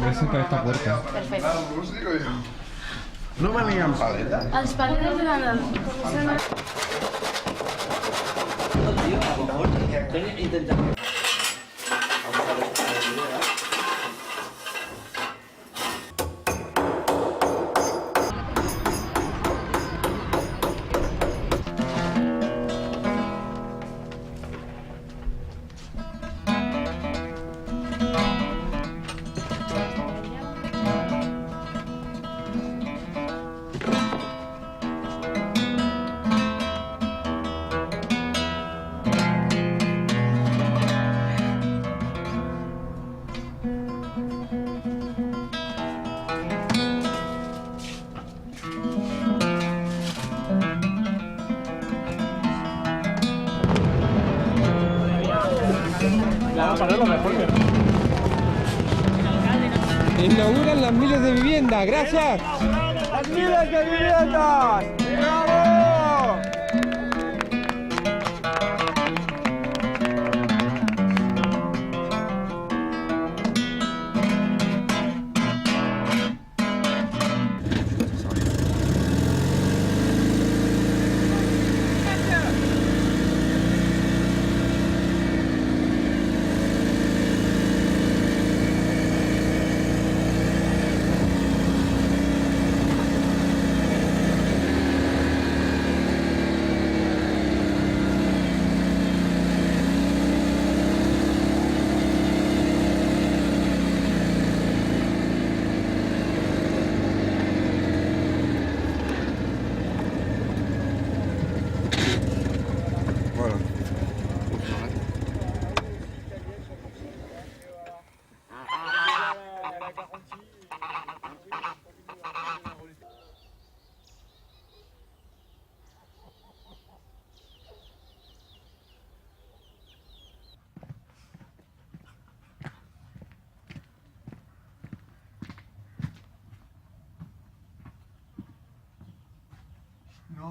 Gracias por esta puerta. Perfecte. No venien paletes? Els paletes eren el... Inauguran las miles de viviendas, gracias. ¡Las miles de viviendas! ¡Bravo!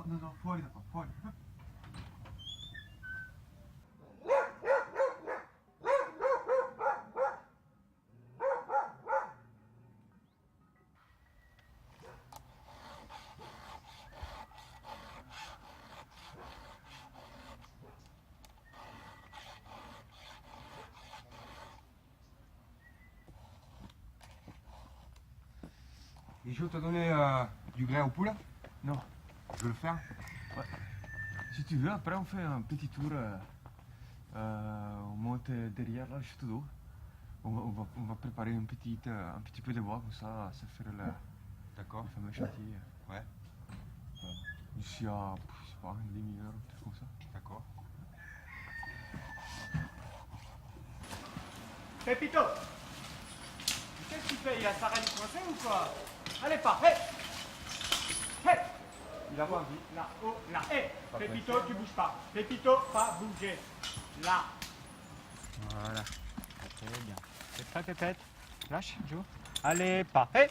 No, fuori da qua, fuori. Et je te donner du grain aux poules? Non. Je veux le faire? Ouais. Si tu veux, après on fait un petit tour. On monte derrière là, le château d'eau. On va préparer un petit peu de bois, comme ça faire le fameux chantier. Ouais. D'ici à, je sais pas, une demi-heure, peut-être comme ça. D'accord. Pépito, qu'est-ce que tu fais? Il a Sarah du coincé ou quoi? Allez, pas, hé! Hé! Il a pas envie. Là, oh, là, hé! Pépito, tu bouges pas. Pépito, pas bouger. Là. Voilà. Très bien. C'est prêt, Pépette? Lâche, Joe. Allez, pas, hé!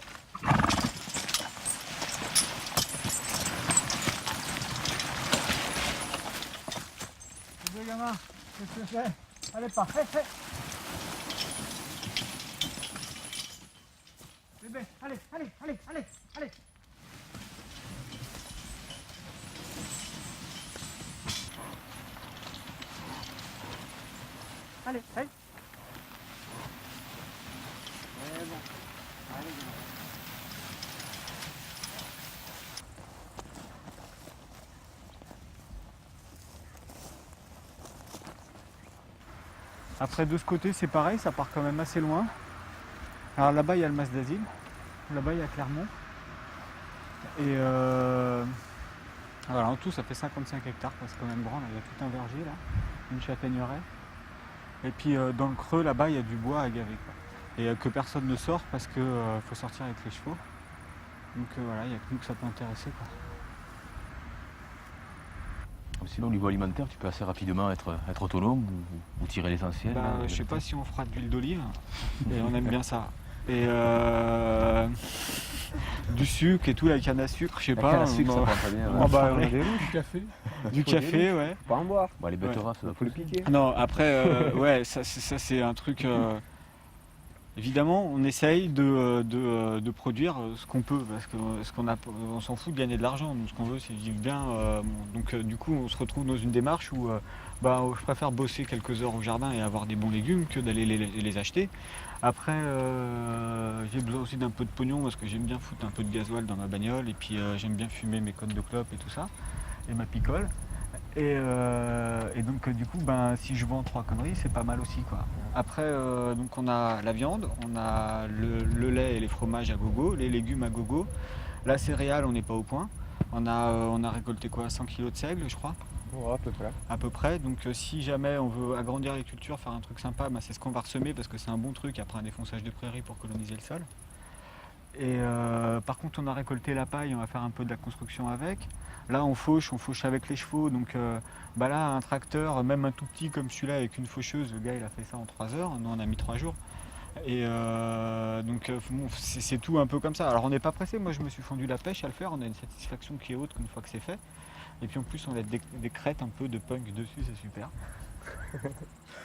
Les gamins, qu'est-ce que c'est? Allez, pas, hé, hé! Bébé, allez, allez, allez, allez, allez. Allez, allez. C'est bon. Allez, bien. Après, de ce côté, c'est pareil, ça part quand même assez loin. Alors là-bas, il y a le Mas d'Asile. Là-bas, il y a Clermont. Et voilà, en tout, ça fait 55 hectares, c'est quand même grand. Là. Il y a tout un verger, là, une châtaigneraie. Et puis dans le creux, là-bas, il y a du bois à gaver. Quoi. Et que personne ne sort parce qu'il faut sortir avec les chevaux. Donc voilà, il n'y a que nous que ça peut intéresser. Quoi. Sinon, au niveau alimentaire, tu peux assez rapidement être autonome ou tirer l'essentiel. Je sais pas si on fera de l'huile d'olive, et on aime bien ça. Et du sucre et tout, la canne à sucre, je sais pas. La canne à sucre, ça prend très bien. On a des rouges, du café. Du café, ouais. Faut pas en boire. Bon, les betteraves, ça faut les piquer. Non, après, ouais, ça c'est un truc. Évidemment, on essaye de produire ce qu'on peut, parce qu'on s'en fout de gagner de l'argent. Nous, ce qu'on veut, c'est vivre bien. Donc, du coup, on se retrouve dans une démarche où je préfère bosser quelques heures au jardin et avoir des bons légumes que d'aller les acheter. Après, j'ai besoin aussi d'un peu de pognon parce que j'aime bien foutre un peu de gasoil dans ma bagnole et puis j'aime bien fumer mes côtes de clope et tout ça, et ma picole. Et donc du coup, si je vends 3 conneries, c'est pas mal aussi, quoi. Après, donc on a la viande, on a le lait et les fromages à gogo, les légumes à gogo. La céréale, on n'est pas au point. On a récolté quoi, 100 kg de seigle, je crois. Ouais, à peu près. À peu près. Donc si jamais on veut agrandir les cultures, faire un truc sympa, c'est ce qu'on va ressemer parce que c'est un bon truc après un défonçage de prairies pour coloniser le sol. Et par contre, on a récolté la paille, on va faire un peu de la construction avec. Là, on fauche avec les chevaux. Donc là, un tracteur, même un tout petit comme celui-là avec une faucheuse, le gars, il a fait ça en 3 heures. Nous, on a mis 3 jours. Et donc, c'est tout un peu comme ça. Alors, on n'est pas pressé. Moi, je me suis fendu la pêche à le faire. On a une satisfaction qui est haute une fois que c'est fait. Et puis, en plus, on a des crêtes un peu de punk dessus. C'est super.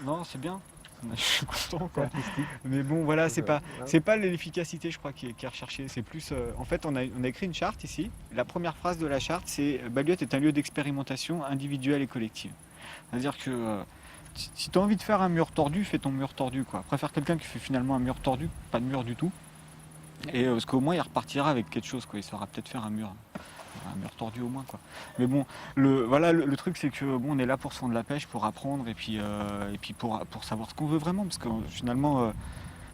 Non, c'est bien. Je suis content, quoi. Mais bon, voilà, c'est pas l'efficacité, je crois, qui est recherchée. C'est plus, en fait, on a écrit une charte ici. La première phrase de la charte, c'est Baliote est un lieu d'expérimentation individuelle et collective. C'est-à-dire que si tu as envie de faire un mur tordu, fais ton mur tordu, quoi. Préfère quelqu'un qui fait finalement un mur tordu, pas de mur du tout. Et parce qu'au moins, il repartira avec quelque chose, quoi. Il saura peut-être faire un mur tordu au moins, quoi. Mais bon, le truc, c'est que on est là pour se faire de la pêche, pour apprendre et puis pour savoir ce qu'on veut vraiment, parce que finalement,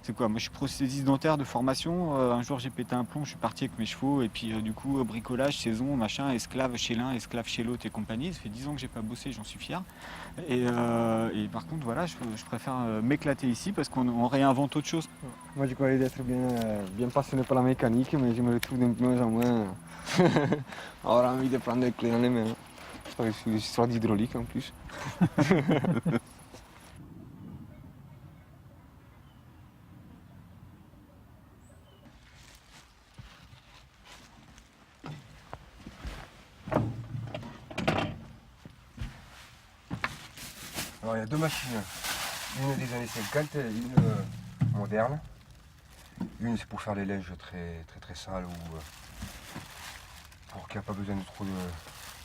c'est quoi, moi je suis prothésiste dentaire de formation. Un jour j'ai pété un plomb, je suis parti avec mes chevaux et puis du coup bricolage, saison, machin, esclave chez l'un, esclave chez l'autre et compagnie. Ça fait 10 ans que j'ai pas bossé, j'en suis fier. Et par contre, voilà, je préfère m'éclater ici parce qu'on réinvente autre chose. Moi, je croyais d'être bien passionné par la mécanique, mais je me retrouve de moins en moins avoir envie de prendre les clés dans les mains. C'est une histoire d'hydraulique en plus. Alors il y a 2 machines, une des années 50 et une moderne. Une c'est pour faire les linges très sales ou pour qu'il n'y ait pas besoin de trop de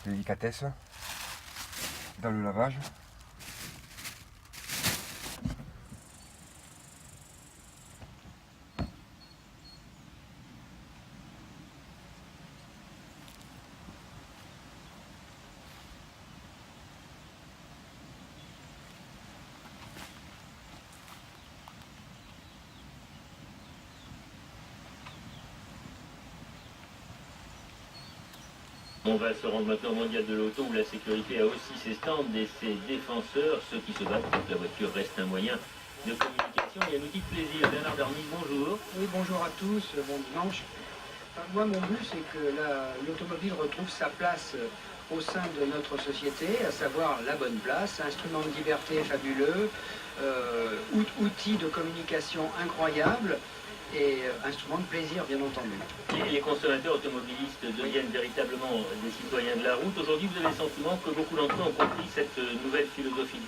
délicatesse dans le lavage. On va se rendre maintenant au mondial de l'auto où la sécurité a aussi ses stands et ses défenseurs, ceux qui se battent pour que la voiture reste un moyen de communication et un outil de plaisir. Bernard Darny, bonjour. Oui, bonjour à tous, bon dimanche. Enfin, moi, mon but, c'est que l'automobile retrouve sa place au sein de notre société, à savoir la bonne place, instrument de liberté fabuleux, outil de communication incroyable, et instrument de plaisir, bien entendu. Les consommateurs automobilistes deviennent véritablement des citoyens de la route. Aujourd'hui, vous avez le sentiment que beaucoup d'entre eux ont compris cette nouvelle philosophie.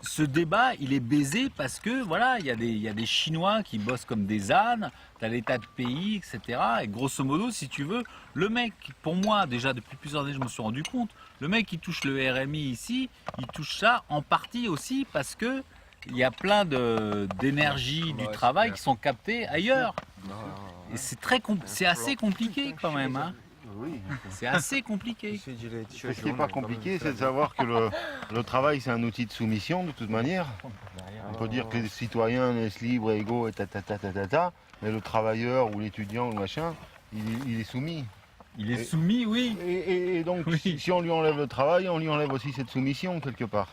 Ce débat, il est baisé parce que, voilà, il y a des Chinois qui bossent comme des ânes, t'as l'état de pays, etc. Et grosso modo, si tu veux, le mec, pour moi, déjà depuis plusieurs années, je me suis rendu compte, le mec qui touche le RMI ici, il touche ça en partie aussi parce que il y a plein d'énergie du travail qui sont captées ailleurs. Et c'est assez compliqué quand même. Hein. Oui. C'est assez compliqué. Ce qui n'est pas compliqué, c'est de savoir que le travail, c'est un outil de soumission de toute manière. On peut dire que les citoyens naissent libres et égaux, et mais le travailleur ou l'étudiant ou machin, il est soumis. Il est soumis, oui. Et donc, si on lui enlève le travail, on lui enlève aussi cette soumission quelque part.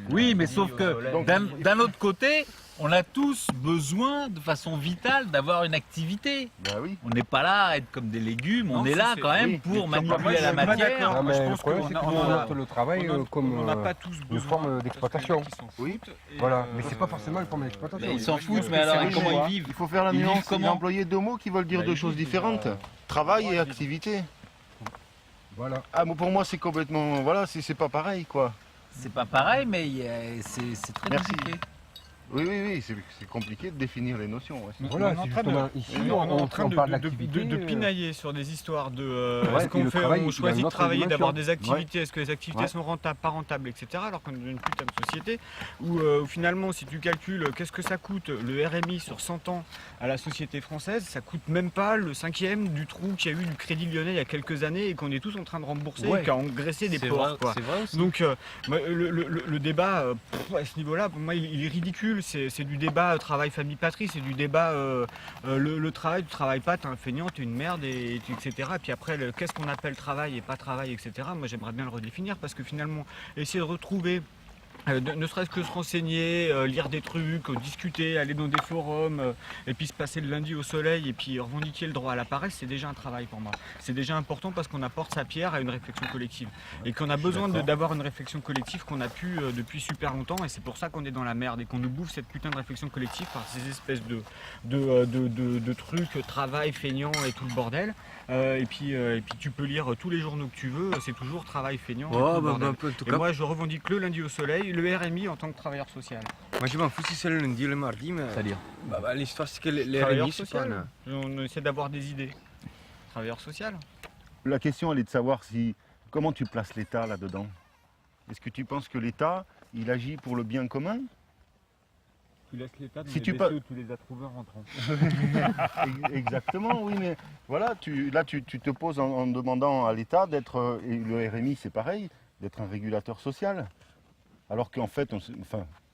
Oui, mais sauf que d'un autre côté, on a tous besoin de façon vitale d'avoir une activité. Oui. On n'est pas là à être comme des légumes, on est là quand même pour manipuler la matière. Non, mais le problème, c'est qu'on adapte le travail comme une forme d'exploitation. Oui, voilà, mais c'est pas forcément une forme d'exploitation. Ils s'en foutent, mais alors comment ils vivent? Il faut faire la nuance, il a employé deux mots qui veulent dire deux choses différentes. Travail et activité. Voilà. Ah, mais pour moi, c'est complètement... Voilà, c'est pas pareil, quoi. C'est pas pareil, mais c'est très compliqué. Oui, c'est compliqué de définir les notions. Ouais. Voilà, on est en train de pinailler sur des histoires de est-ce qu'on choisit de travailler, d'avoir des activités, est-ce que les activités sont rentables, pas rentables, etc. Alors qu'on est dans une putain de société où finalement, si tu calcules qu'est-ce que ça coûte le RMI sur 100 ans à la société française, ça coûte même pas le 5e du trou qu'il y a eu du Crédit Lyonnais il y a quelques années et qu'on est tous en train de rembourser et qui a engraissé des porcs. Donc le débat à ce niveau-là, pour moi, il est ridicule. C'est du débat travail-famille-patrie, c'est du débat le travail, tu travailles pas, t'es un feignant, t'es une merde, etc. Et puis après, qu'est-ce qu'on appelle travail et pas travail, etc. Moi j'aimerais bien le redéfinir parce que finalement, essayer de retrouver ne serait-ce que se renseigner, lire des trucs, discuter, aller dans des forums, et puis se passer le lundi au soleil et puis revendiquer le droit à la paresse, c'est déjà un travail pour moi. C'est déjà important parce qu'on apporte sa pierre à une réflexion collective. Et qu'on a besoin d'avoir une réflexion collective qu'on a pu depuis super longtemps, et c'est pour ça qu'on est dans la merde et qu'on nous bouffe cette putain de réflexion collective par ces espèces de trucs, travail, feignant et tout le bordel. Et puis tu peux lire tous les journaux que tu veux, c'est toujours travail, feignant. Et moi je revendique le lundi au soleil, le RMI en tant que travailleur social. Moi je m'en fous si c'est le lundi ou le mardi, mais... C'est-à-dire l'histoire c'est que les RMI c'est pas... On essaie d'avoir des idées. Travailleur social. La question elle est de savoir comment tu places l'État là-dedans. Est-ce que tu penses que l'État, il agit pour le bien commun? Tu laisses l'État si tu où tu les as trouvés en rentrant. Exactement, oui, mais voilà, tu te poses en demandant à l'État d'être, et le RMI c'est pareil, d'être un régulateur social. Alors qu'en fait,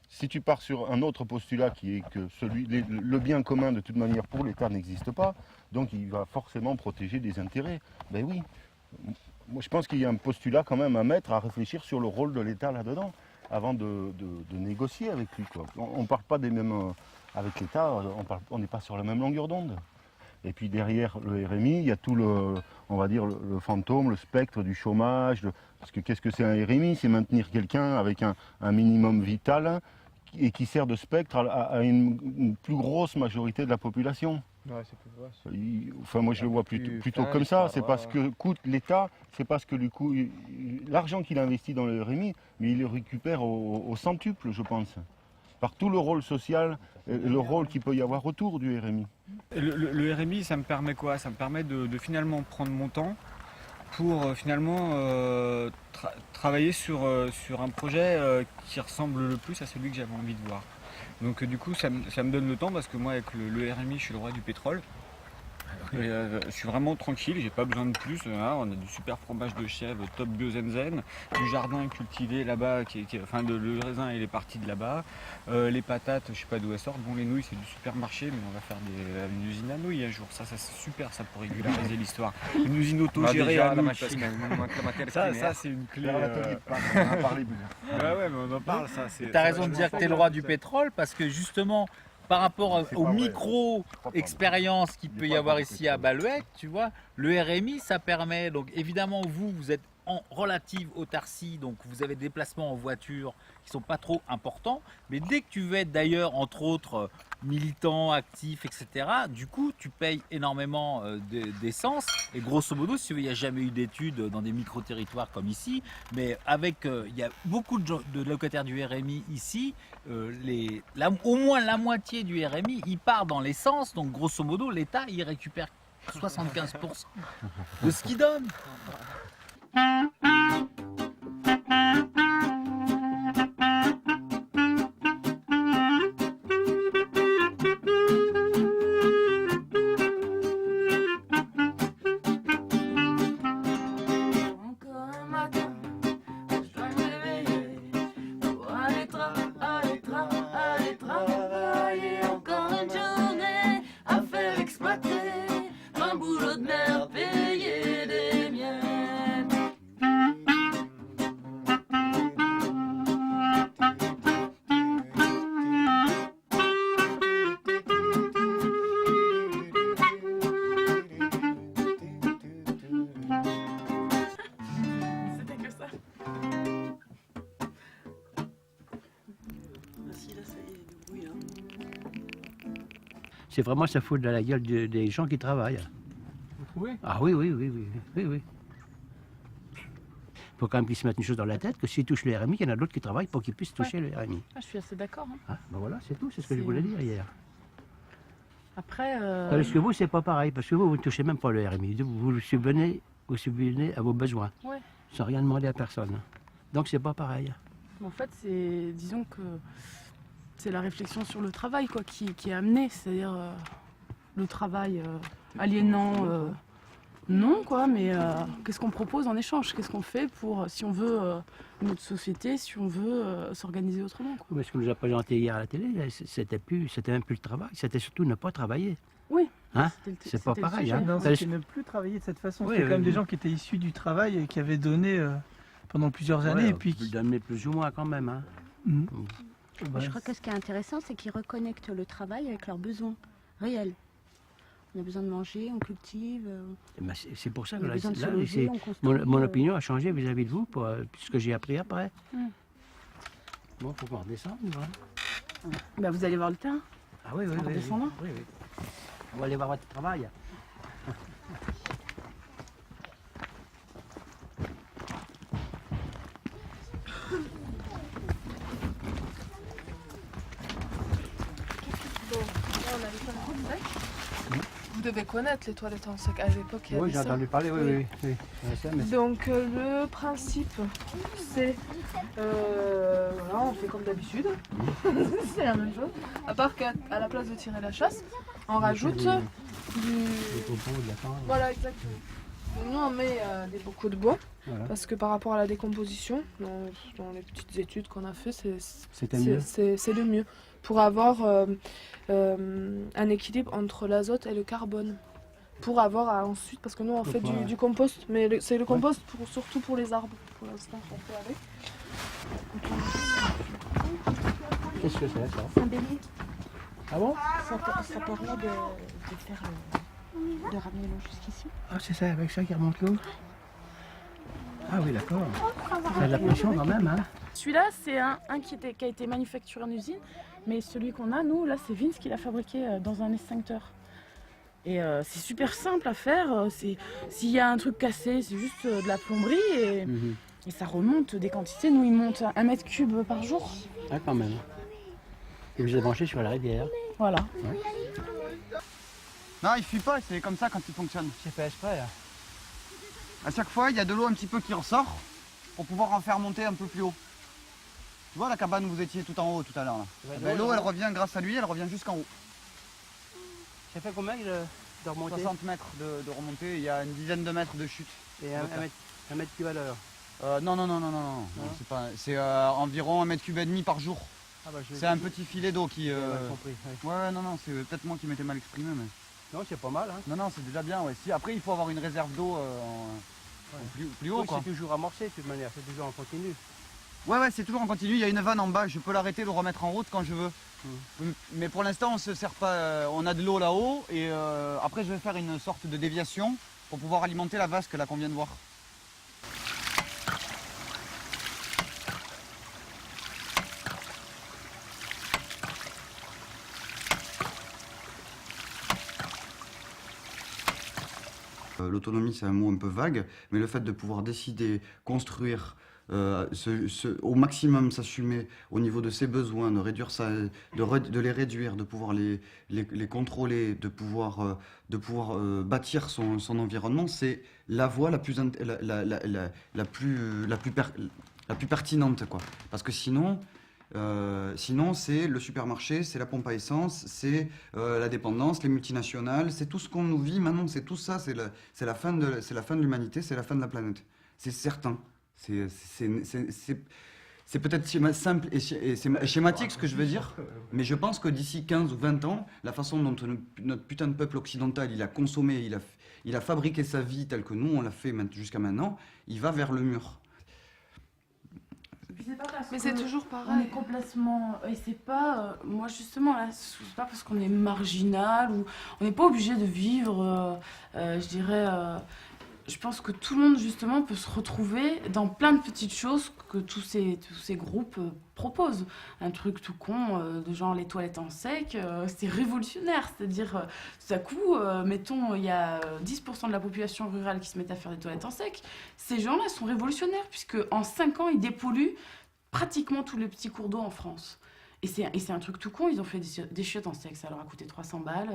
si tu pars sur un autre postulat qui est que le bien commun de toute manière pour l'État n'existe pas, donc il va forcément protéger des intérêts. Ben oui, moi je pense qu'il y a un postulat quand même à mettre, à réfléchir sur le rôle de l'État là-dedans, avant de négocier avec lui, quoi. On ne parle pas des mêmes... avec l'État, on n'est pas sur la même longueur d'onde. Et puis derrière le RMI, il y a tout on va dire, le fantôme, le spectre du chômage. Parce que qu'est-ce que c'est un RMI? C'est maintenir quelqu'un avec un minimum vital et qui sert de spectre à une plus grosse majorité de la population. Ouais, c'est plus vrai. Enfin, moi je le vois plutôt comme ça. C'est parce que coûte l'État, c'est parce que du coup, l'argent qu'il investit dans le RMI, mais il le récupère au centuple, je pense. Par tout le rôle social, le rôle qu'il peut y avoir autour du RMI. Le RMI, ça me permet quoi? Ça me permet de finalement prendre mon temps pour finalement travailler sur un projet qui ressemble le plus à celui que j'avais envie de voir. Donc du coup, ça me donne le temps parce que moi, avec le RMI, je suis le roi du pétrole. Je suis vraiment tranquille, j'ai pas besoin de plus. Hein. On a du super fromage de chèvre, top bio zen, du jardin cultivé là-bas, enfin le raisin il est parti de là-bas. Les patates, je sais pas d'où elles sortent. Bon, les nouilles c'est du supermarché, mais on va faire une usine à nouilles un jour. Ça c'est super, ça pour régulariser l'histoire. Une usine autogérée à nouilles. Ça c'est une clé. Ouais, mais on en parle ça. T'as raison de dire que t'es le roi du pétrole parce que justement. Par rapport aux micro-expériences qu'il peut y avoir ici à Balouette, tu vois, le RMI, ça permet, donc évidemment, vous êtes en relative autarcie, donc vous avez des déplacements en voiture qui ne sont pas trop importants, mais dès que tu veux être d'ailleurs, entre autres, militant, actif, etc., du coup, tu payes énormément d'essence, et grosso modo, si il n'y a jamais eu d'études dans des micro-territoires comme ici, mais avec, il y a beaucoup de locataires du RMI ici, au moins la moitié du RMI, il part dans l'essence, donc grosso modo, l'État, il récupère 75% de ce qu'il donne. C'est vraiment ça fout de la gueule des gens qui travaillent. Vous trouvez? Ah oui. Il faut quand même qu'ils se mettent une chose dans la tête, que s'ils touchent le RMI, il y en a d'autres qui travaillent pour qu'ils puissent toucher le RMI. Ah, je suis assez d'accord. Hein. Ah, ben voilà, c'est tout, c'est ce que je voulais dire hier. Après... Parce que vous, c'est pas pareil, parce que vous ne touchez même pas le RMI. Vous subvenez à vos besoins, sans rien demander à personne. Donc c'est pas pareil. En fait, disons que c'est la réflexion sur le travail quoi, qui est amenée, c'est-à-dire le travail aliénant, non quoi, mais qu'est-ce qu'on propose en échange, qu'est-ce qu'on fait pour, si on veut notre société, si on veut s'organiser autrement. Quoi. Mais ce qu'on nous a présenté hier à la télé, c'était même plus le travail, c'était surtout ne pas travailler. Oui. Hein, c'est pas pareil. Hein. Non, c'était ne plus travailler de cette façon. C'était quand même des gens qui étaient issus du travail et qui avaient donné pendant plusieurs années. Et puis donner plus ou moins quand même. Hein. Je crois que ce qui est intéressant, c'est qu'ils reconnectent le travail avec leurs besoins réels. On a besoin de manger, on cultive. C'est pour ça que mon opinion a changé vis-à-vis de vous, pour ce que j'ai appris après. Bon, il faut qu'on redescende. Hein. Bah, vous allez voir le terrain. Ah oui. On va aller voir votre travail. Vous devez connaître les toilettes en sec. À l'époque, il y avait j'ai entendu parler, oui. Donc le principe, c'est... voilà, on fait comme d'habitude. C'est la même chose. À part qu'à la place de tirer la chasse, on rajoute du... Voilà, exactement. Nous, on met des bocaux de bois, parce que par rapport à la décomposition, dans les petites études qu'on a fait, c'est le mieux. Pour avoir un équilibre entre l'azote et le carbone. Pour avoir ensuite, parce que nous on fait du compost, mais c'est le compost surtout pour les arbres, pour l'instant qu'on fait avec. Qu'est-ce que c'est ça? C'est un bélier. Ah bon? Ça permet de ramener l'eau jusqu'ici. Ah c'est ça, avec ça qui remonte l'eau? Ah oui d'accord. Ça a de la pression quand même hein? Celui-là c'est un qui a été manufacturé en usine, mais celui qu'on a nous là c'est Vince qui l'a fabriqué dans un extincteur. Et c'est super simple à faire, s'il y a un truc cassé c'est juste de la plomberie et ça remonte des quantités, nous il monte 1 mètre cube par jour. Ah quand même. Et vous êtes branché sur la rivière. Voilà. Ouais. Non, il fuit pas, c'est comme ça quand il fonctionne. C'est fait exprès. Hein. À chaque fois, il y a de l'eau un petit peu qui ressort pour pouvoir en faire monter un peu plus haut. Tu vois la cabane où vous étiez tout en haut tout à l'heure là. L'eau elle revient grâce à lui, elle revient jusqu'en haut. Ça fait combien de remontée 60 mètres de remontée, il y a une dizaine de mètres de chute. Et un mètre cube à l'heure? Non, c'est environ 1,5 mètre cube par jour. Ah bah, c'est un petit filet d'eau qui... compris, Ouais, non, c'est peut-être moi qui m'étais mal exprimé. Mais... Non, c'est pas mal. Hein. Non, c'est déjà bien. Ouais. Si, après, il faut avoir une réserve d'eau plus haut. Oui, c'est toujours amorcé de toute manière, c'est toujours en continu. Ouais, c'est toujours en continu. Il y a une vanne en bas, je peux l'arrêter, le remettre en route quand je veux. Mais pour l'instant, on se sert pas. On a de l'eau là-haut et après, je vais faire une sorte de déviation pour pouvoir alimenter la vasque là qu'on vient de voir. L'autonomie, c'est un mot un peu vague, mais le fait de pouvoir décider, construire, au maximum s'assumer au niveau de ses besoins, de réduire de les réduire, de pouvoir les contrôler, de pouvoir bâtir son environnement, c'est la voie la plus pertinente, quoi. Parce que sinon, c'est le supermarché, c'est la pompe à essence, c'est la dépendance, les multinationales, c'est tout ce qu'on nous vit maintenant, c'est tout ça, c'est la fin de l'humanité, c'est la fin de la planète. C'est certain. C'est peut-être simple et schématique ce que je veux dire, mais je pense que d'ici 15 ou 20 ans, la façon dont notre putain de peuple occidental, il a consommé, il a fabriqué sa vie telle que nous, on l'a fait jusqu'à maintenant, il va vers le mur. Mais c'est toujours pareil. On est complètement... Et c'est pas... moi, justement, là, c'est pas parce qu'on est marginal ou... On n'est pas obligé de vivre, je dirais... je pense que tout le monde, justement, peut se retrouver dans plein de petites choses que tous ces groupes proposent. Un truc tout con, de genre les toilettes en sec, c'est révolutionnaire. C'est-à-dire, tout à coup, mettons, il y a 10% de la population rurale qui se met à faire des toilettes en sec. Ces gens-là sont révolutionnaires, puisque en 5 ans, ils dépolluent pratiquement tous les petits cours d'eau en France. Et c'est un truc tout con, ils ont fait des chiottes en sec, ça leur a coûté 300 balles.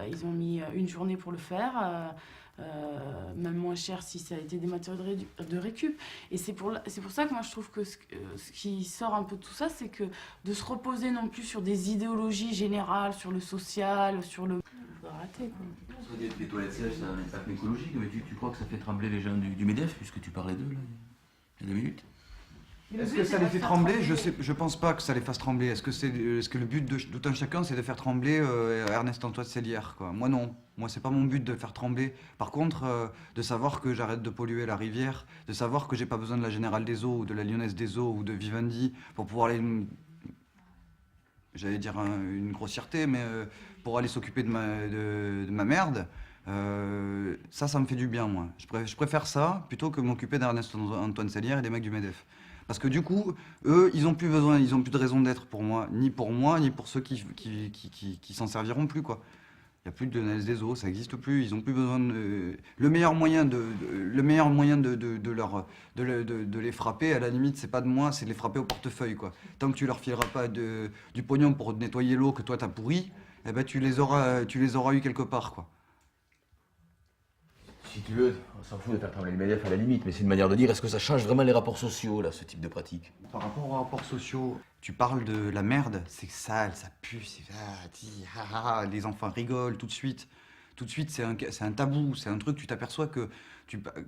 Ils ont mis une journée pour le faire. Même moins cher si ça a été des matériaux de récup. Et c'est pour ça que moi je trouve que ce qui sort un peu de tout ça, c'est que de se reposer non plus sur des idéologies générales, sur le social, sur le... raté, quoi. Les toilettes sèches, ça a un impact écologique, mais tu crois que ça fait trembler les gens du MEDEF, puisque tu parlais d'eux là, il y a 2 minutes? Est-ce que ça les fait trembler? Je pense pas que ça les fasse trembler. Est-ce que le but de tout un chacun, c'est de faire trembler Ernest Antoine Sélière, quoi? Moi non. Moi, c'est pas mon but de faire trembler. Par contre, de savoir que j'arrête de polluer la rivière, de savoir que j'ai pas besoin de la Générale des Eaux, ou de la Lyonnaise des Eaux, ou de Vivendi, pour pouvoir aller... J'allais dire une grossièreté, mais pour aller s'occuper de ma merde, ça me fait du bien, moi. Je préfère ça, plutôt que m'occuper d'Ernest Antoine Sélière et des mecs du MEDEF. Parce que du coup, eux, ils ont plus de raison d'être pour moi, ni pour ceux qui s'en serviront plus, quoi. Il n'y a plus de Lyonnaise des Eaux, ça n'existe plus, ils n'ont plus besoin de... Le meilleur moyen de les frapper, à la limite, c'est pas de moi, c'est de les frapper au portefeuille, quoi. Tant que tu leur fileras pas du pognon pour nettoyer l'eau que toi t'as pourri, eh ben tu les auras eu quelque part, quoi. Si tu veux, on s'en fout de faire trembler le MEDEF à la limite, mais c'est une manière de dire, est-ce que ça change vraiment les rapports sociaux, là, ce type de pratique? Par rapport aux rapports sociaux, tu parles de la merde, c'est sale, ça pue, les enfants rigolent tout de suite. Tout de suite, c'est un tabou, c'est un truc, tu t'aperçois que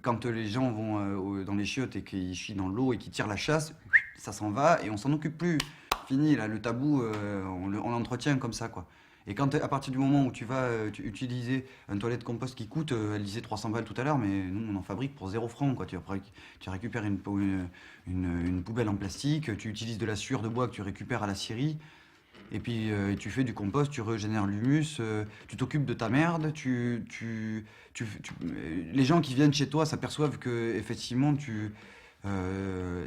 quand les gens vont dans les chiottes et qu'ils chient dans l'eau et qu'ils tirent la chasse, ça s'en va et on s'en occupe plus. Fini, là, le tabou, on l'entretient comme ça, quoi. Et à partir du moment où tu vas utiliser une toilette compost qui coûte, elle disait 300 balles tout à l'heure, mais nous on en fabrique pour 0 francs, quoi. Tu récupères une poubelle en plastique, tu utilises de la sueur de bois que tu récupères à la scierie, et puis tu fais du compost, tu régénères l'humus, tu t'occupes de ta merde, les gens qui viennent chez toi s'aperçoivent que effectivement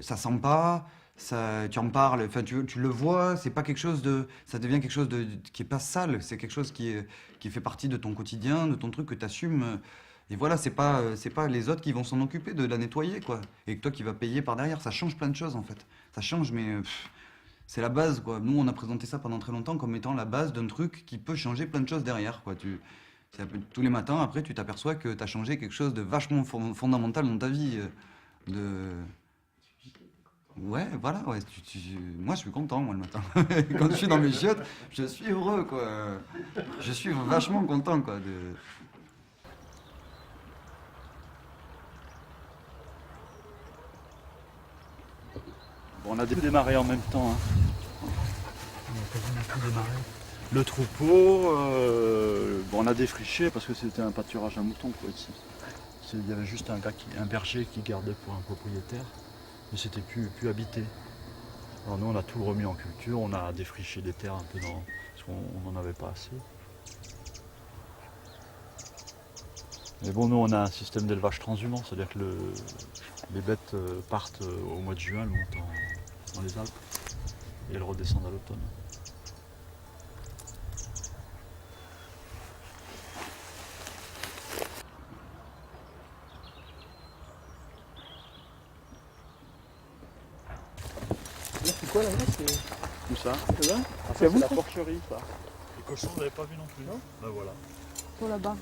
ça sent pas. Ça, tu en parles, enfin tu le vois, c'est pas quelque chose ça devient quelque chose qui est pas sale, c'est quelque chose qui fait partie de ton quotidien, de ton truc que tu assumes. Et voilà, c'est pas les autres qui vont s'en occuper de la nettoyer, quoi. Et que toi qui vas payer par derrière, ça change plein de choses en fait. Ça change, mais c'est la base, quoi. Nous on a présenté ça pendant très longtemps comme étant la base d'un truc qui peut changer plein de choses derrière, quoi. Tous les matins, après, tu t'aperçois que tu as changé quelque chose de vachement fondamental dans ta vie. Ouais, voilà, ouais, moi je suis content, moi, le matin. Quand je suis dans mes chiottes, je suis heureux, quoi. Je suis vachement content, quoi. Bon, on a démarré en même temps. Hein. On a quasiment tout démarré. Le troupeau, bon, on a défriché parce que c'était un pâturage à moutons, quoi, ici. Il y avait juste un berger qui gardait pour un propriétaire, mais c'était plus habité. Alors nous, on a tout remis en culture, on a défriché des terres un peu parce qu'on n'en avait pas assez. Mais bon, nous, on a un système d'élevage transhumant, c'est-à-dire que les bêtes partent au mois de juin, elles montent dans les Alpes et elles redescendent à l'automne. C'est quoi là-bas? Où ça? Là-bas? C'est la porcherie, ça. Les cochons, vous n'avez pas vu non plus? Non. Ben voilà. Pour là-bas.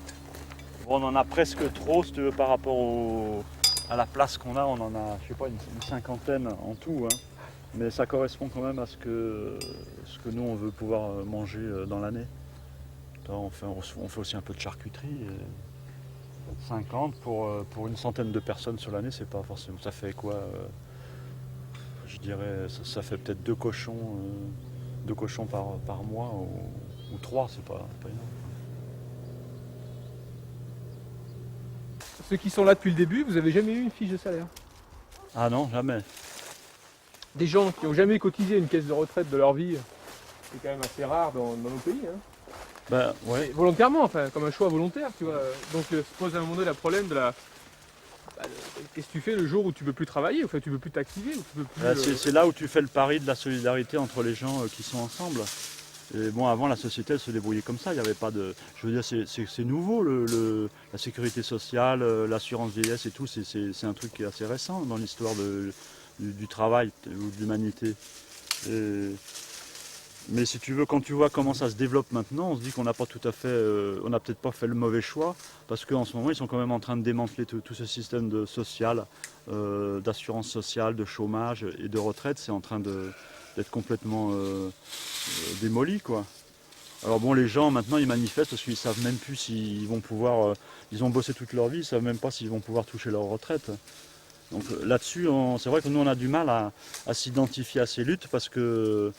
Bon, on en a presque trop, si tu veux, par rapport à la place qu'on a. On en a, je sais pas, une cinquantaine en tout. Hein. Mais ça correspond quand même à ce que nous, on veut pouvoir manger dans l'année. On fait aussi un peu de charcuterie. 50 pour une centaine de personnes sur l'année, c'est pas forcément... Ça fait quoi je dirais, ça fait peut-être 2 cochons par mois ou 3, c'est pas énorme. Ceux qui sont là depuis le début, vous avez jamais eu une fiche de salaire? Ah non, jamais. Des gens qui n'ont jamais cotisé une caisse de retraite de leur vie, c'est quand même assez rare dans nos pays. Hein. Ben, ouais. Volontairement, enfin, comme un choix volontaire, tu vois. Donc se pose à un moment donné le problème de la... Qu'est-ce que tu fais le jour où tu ne peux plus travailler, enfin, tu ne peux plus t'activer, C'est là où tu fais le pari de la solidarité entre les gens qui sont ensemble. Et bon, avant, la société, elle se débrouillait comme ça. Il n'y avait pas de... Je veux dire, c'est nouveau, la sécurité sociale, l'assurance vieillesse et tout. C'est un truc qui est assez récent dans l'histoire du travail ou de l'humanité. Mais si tu veux, quand tu vois comment ça se développe maintenant, on se dit qu'on n'a pas tout à fait... on n'a peut-être pas fait le mauvais choix, parce qu'en ce moment, ils sont quand même en train de démanteler tout ce système social, d'assurance sociale, de chômage et de retraite. C'est en train d'être complètement démoli, quoi. Alors bon, les gens maintenant ils manifestent parce qu'ils savent même plus s'ils vont pouvoir, ils ont bossé toute leur vie, ils savent même pas s'ils vont pouvoir toucher leur retraite. Donc là-dessus, c'est vrai que nous on a du mal à s'identifier à ces luttes parce que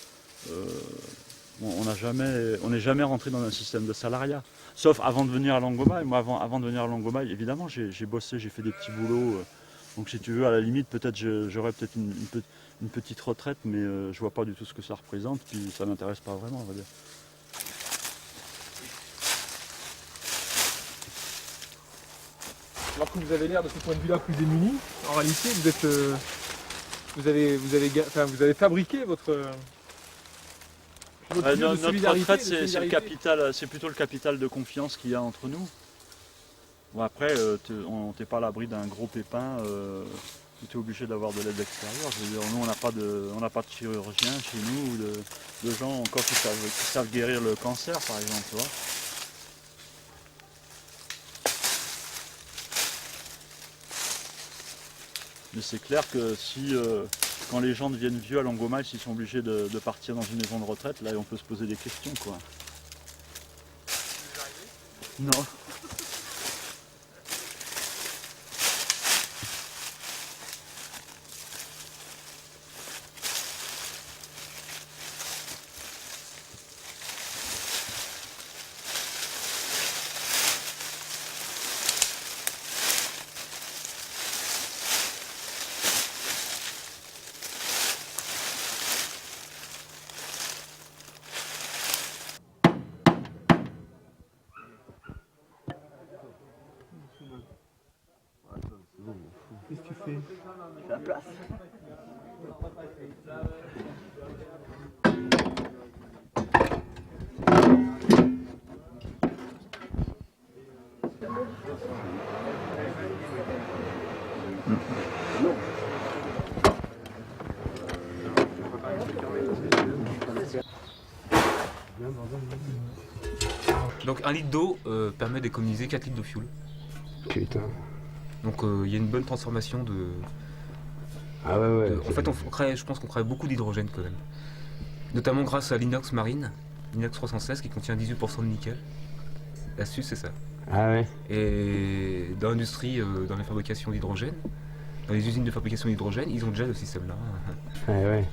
on n'est jamais rentré dans un système de salariat. Sauf avant de venir à Langomaille. Moi avant de venir à Langomaille, évidemment j'ai bossé, j'ai fait des petits boulots. Donc si tu veux, à la limite, peut-être j'aurais peut-être une petite retraite, mais je vois pas du tout ce que ça représente, puis ça m'intéresse pas vraiment, on va dire. Alors que vous avez l'air de ce point de vue-là plus démunis, en réalité vous avez fabriqué votre notre retraite, c'est le capital, c'est plutôt le capital de confiance qu'il y a entre nous. Bon, après, on n'était pas à l'abri d'un gros pépin, où tu es obligé d'avoir de l'aide extérieure. Je veux dire, nous, on n'a pas de chirurgien chez nous, ou de gens encore qui savent guérir le cancer, par exemple. Tu vois. Mais c'est clair que si, quand les gens deviennent vieux à Langomaille, s'ils sont obligés de partir dans une maison de retraite, là, on peut se poser des questions, quoi. Non. Qu'est-ce que tu fais? La place. Donc 1 litre d'eau permet d'économiser 4 litres de fuel. Putain. Donc il y a une bonne transformation Ah ouais. En fait, je pense qu'on crée beaucoup d'hydrogène quand même. Notamment grâce à l'inox marine, l'inox 316 qui contient 18% de nickel. L'astuce, c'est ça. Ah ouais. Et dans l'industrie, dans la fabrication d'hydrogène, dans les usines de fabrication d'hydrogène, ils ont déjà ce système-là. Ouais.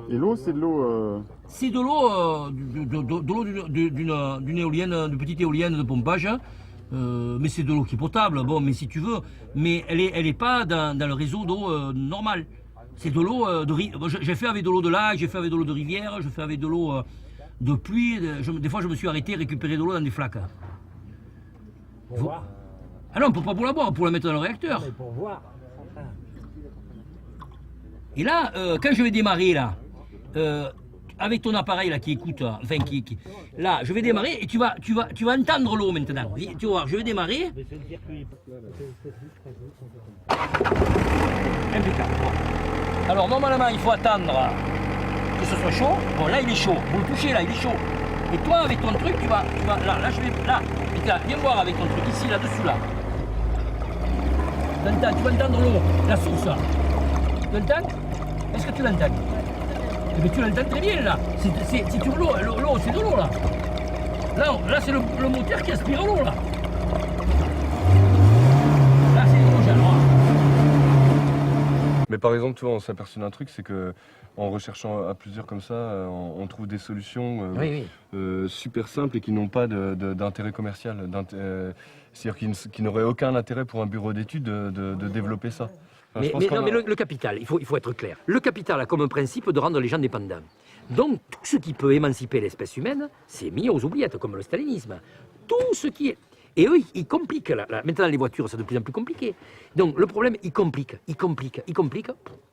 Et l'eau, c'est de l'eau... C'est de l'eau d'une éolienne, d'une petite éolienne de pompage. Mais c'est de l'eau qui est potable, bon, mais si tu veux, mais elle est pas dans le réseau d'eau normal. C'est de l'eau j'ai fait avec de l'eau de lac, j'ai fait avec de l'eau de rivière, je fais avec de l'eau de pluie. Des fois, je me suis arrêté récupérer de l'eau dans des flaques. Pour voir. Ah non, pas pour la boire, pour la mettre dans le réacteur. Mais pour voir. Et là, quand je vais démarrer là, avec ton appareil là qui écoute, enfin là, je vais démarrer et tu vas entendre l'eau maintenant. Tu vas voir, je vais démarrer. Impeccable. Alors normalement, il faut attendre que ce soit chaud. Bon, là il est chaud. Vous le touchez là, il est chaud. Et toi, avec ton truc, tu vas là, je vais là. Viens voir avec ton truc ici, là-dessus là. Tu vas entendre l'eau, la source. Tu l'entends? Est-ce que tu l'entends? Mais tu l'entends très bien là. Si tu veux l'eau, c'est de l'eau là. Là c'est le moteur qui aspire l'eau là. Là c'est l'hydrogène. Mais par exemple, tu vois, on s'est aperçu d'un truc, c'est que en recherchant à plusieurs comme ça, on trouve des solutions super simples et qui n'ont pas d'intérêt commercial. C'est-à-dire qui n'auraient aucun intérêt pour un bureau d'études de développer ça. Mais le capital, il faut être clair. Le capital a comme principe de rendre les gens dépendants. Donc tout ce qui peut émanciper l'espèce humaine, c'est mis aux oubliettes, comme le stalinisme. Tout ce qui est... Et eux, ils compliquent. Maintenant, les voitures, c'est de plus en plus compliqué. Donc le problème, ils compliquent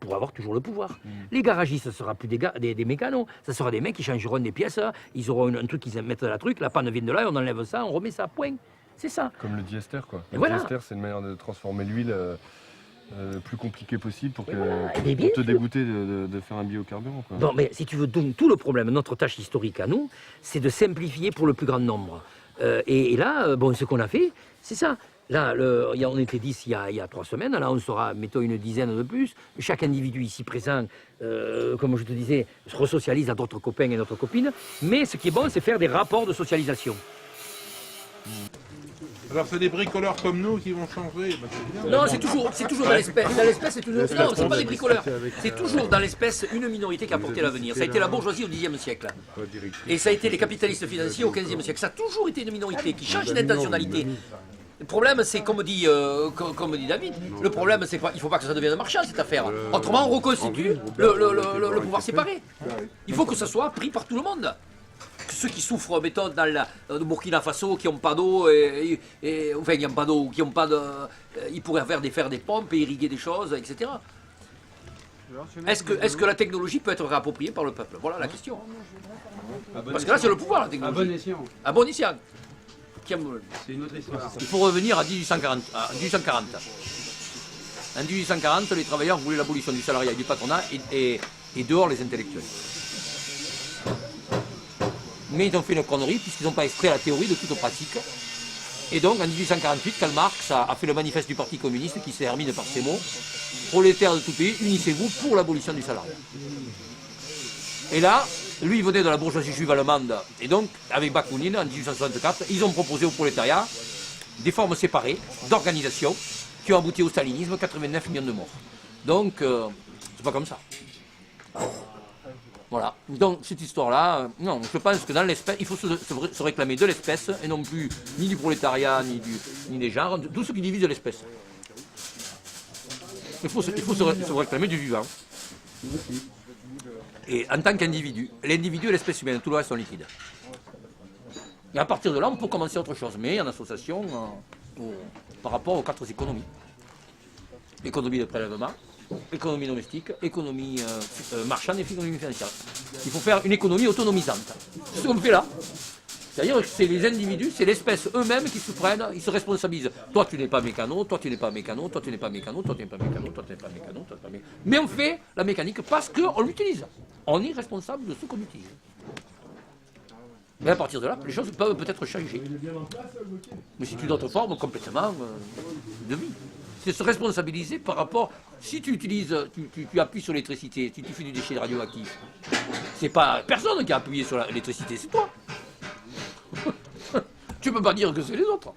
pour avoir toujours le pouvoir. Les garagistes, ce ne sera plus des mécanos, ce sera des mecs qui changeront des pièces, ils auront un truc qu'ils mettent dans la truc, la panne vient de là, on enlève ça, on remet ça, point. C'est ça. Comme le diester, quoi. Et le diester, c'est une manière de transformer l'huile le plus compliqué possible pour te dégoûter de faire un biocarburant. Quoi. Bon, mais si tu veux, donc, tout le problème, notre tâche historique à nous, c'est de simplifier pour le plus grand nombre. Et là, bon, ce qu'on a fait, c'est ça. Là, on était 10 il y a 3 semaines, là on sera, mettons, une dizaine de plus. Chaque individu ici présent, comme je te disais, se resocialise à d'autres copains et d'autres copines. Mais ce qui est bon, c'est faire des rapports de socialisation. Alors c'est des bricoleurs comme nous qui vont changer. Non, c'est toujours dans l'espèce. Dans l'espèce, c'est toujours. Non, c'est pas des bricoleurs. C'est toujours dans l'espèce une minorité qui a porté l'avenir. Ça a été la bourgeoisie au Xe siècle. Et ça a été les capitalistes financiers au XVe siècle. Ça a toujours été une minorité qui change d'intentionnalité. Le problème, c'est comme dit David, le problème, c'est qu'il ne faut pas que ça devienne marchand cette affaire. Autrement, on reconstitue le pouvoir séparé. Il faut que ça soit pris par tout le monde. Ceux qui souffrent, mettons, dans le Burkina Faso, qui n'ont pas d'eau, enfin, qui n'ont pas d'eau, qui n'ont pas de... ils pourraient faire des pompes et irriguer des choses, etc. Est-ce que la technologie peut être réappropriée par le peuple? Voilà la question. Parce que là, c'est le pouvoir, la technologie. À bon escient. À bon escient. C'est une autre histoire. Il faut revenir à 1840. En 1840, les travailleurs voulaient l'abolition du salariat et du patronat et dehors les intellectuels. Mais ils ont fait une connerie puisqu'ils n'ont pas extrait la théorie de toute pratique. Et donc en 1848, Karl Marx a fait le manifeste du Parti communiste qui s'est terminé par ces mots: prolétaires de tout pays, unissez-vous pour l'abolition du salariat. Et là, lui il venait de la bourgeoisie juive allemande, et donc avec Bakounine en 1864, ils ont proposé au prolétariat des formes séparées d'organisation qui ont abouti au stalinisme, 89 millions de morts. Donc c'est pas comme ça. Voilà, donc cette histoire-là, non, je pense que dans l'espèce, il faut se réclamer de l'espèce et non plus ni du prolétariat, ni des genres, tout ce qui divise l'espèce. Il faut se réclamer du vivant. Et en tant qu'individu, l'individu et l'espèce humaine, tout le reste sont liquides. Et à partir de là, on peut commencer autre chose, mais en association par rapport aux 4 économies. Économie de prélèvement, économie domestique, économie marchande et économie financière. Il faut faire une économie autonomisante. C'est ce qu'on fait là. C'est-à-dire que c'est les individus, c'est l'espèce eux-mêmes qui se prennent, ils se responsabilisent. Toi tu n'es pas mécano, toi tu n'es pas mécano, toi tu n'es pas mécano, toi tu n'es pas mécano, toi tu n'es pas mécano, toi tu n'es pas mécano. Mais on fait la mécanique parce qu'on l'utilise. On est responsable de ce qu'on utilise. Et à partir de là, les choses peuvent peut-être changer. Mais c'est une autre forme complètement de vie. C'est se responsabiliser par rapport... Si tu utilises, tu appuies sur l'électricité, si tu fais du déchet radioactif, c'est pas personne qui a appuyé sur l'électricité, c'est toi. Tu peux pas dire que c'est les autres.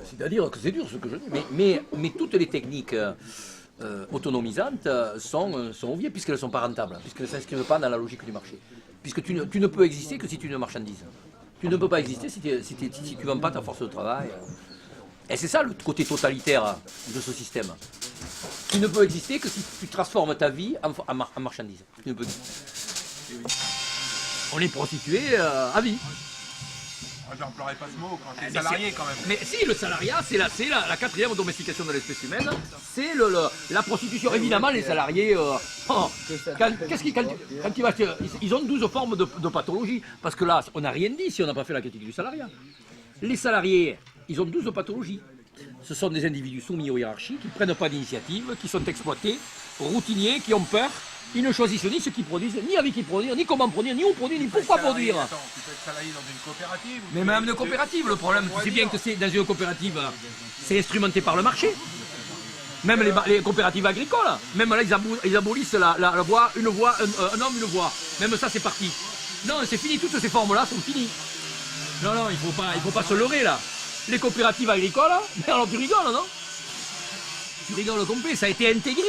C'est-à-dire que c'est dur ce que je dis. Mais toutes les techniques autonomisantes sont obviées puisqu'elles ne sont pas rentables, puisqu'elles ne s'inscrivent pas dans la logique du marché. Puisque tu ne peux exister que si tu es une marchandise. Tu ne peux pas exister si tu ne vends pas ta force de travail. Et c'est ça le côté totalitaire de ce système. Tu ne peux exister que si tu transformes ta vie en marchandise. Tu ne peux exister. On est prostitué à vie. J'emploierais pas ce mot quand tu es salarié quand même. Mais si, le salariat, c'est la quatrième domestication de l'espèce humaine. C'est la prostitution. Évidemment, les salariés, quand tu vas, ils ont 12 formes de pathologie. Parce que là, on n'a rien dit si on n'a pas fait la critique du salariat. Les salariés, ils ont 12 pathologies. Ce sont des individus soumis aux hiérarchies, qui ne prennent pas d'initiative, qui sont exploités, routiniers, qui ont peur. Ils ne choisissent ni ce qu'ils produisent, ni avec qui produire, ni comment produire, ni où produire, ni pourquoi produire. Attends, tu peux être salarié dans une coopérative. Mais même une coopérative, le problème, c'est bien que c'est dans une coopérative, c'est instrumenté par le marché. Même les coopératives agricoles, même là, ils abolissent la voie, un homme, une voie. Même ça, c'est parti. Non, c'est fini, toutes ces formes-là sont finies. Non, il faut pas se leurrer, là. Les coopératives agricoles, mais alors tu rigoles, non? Tu rigoles complet, ça a été intégré,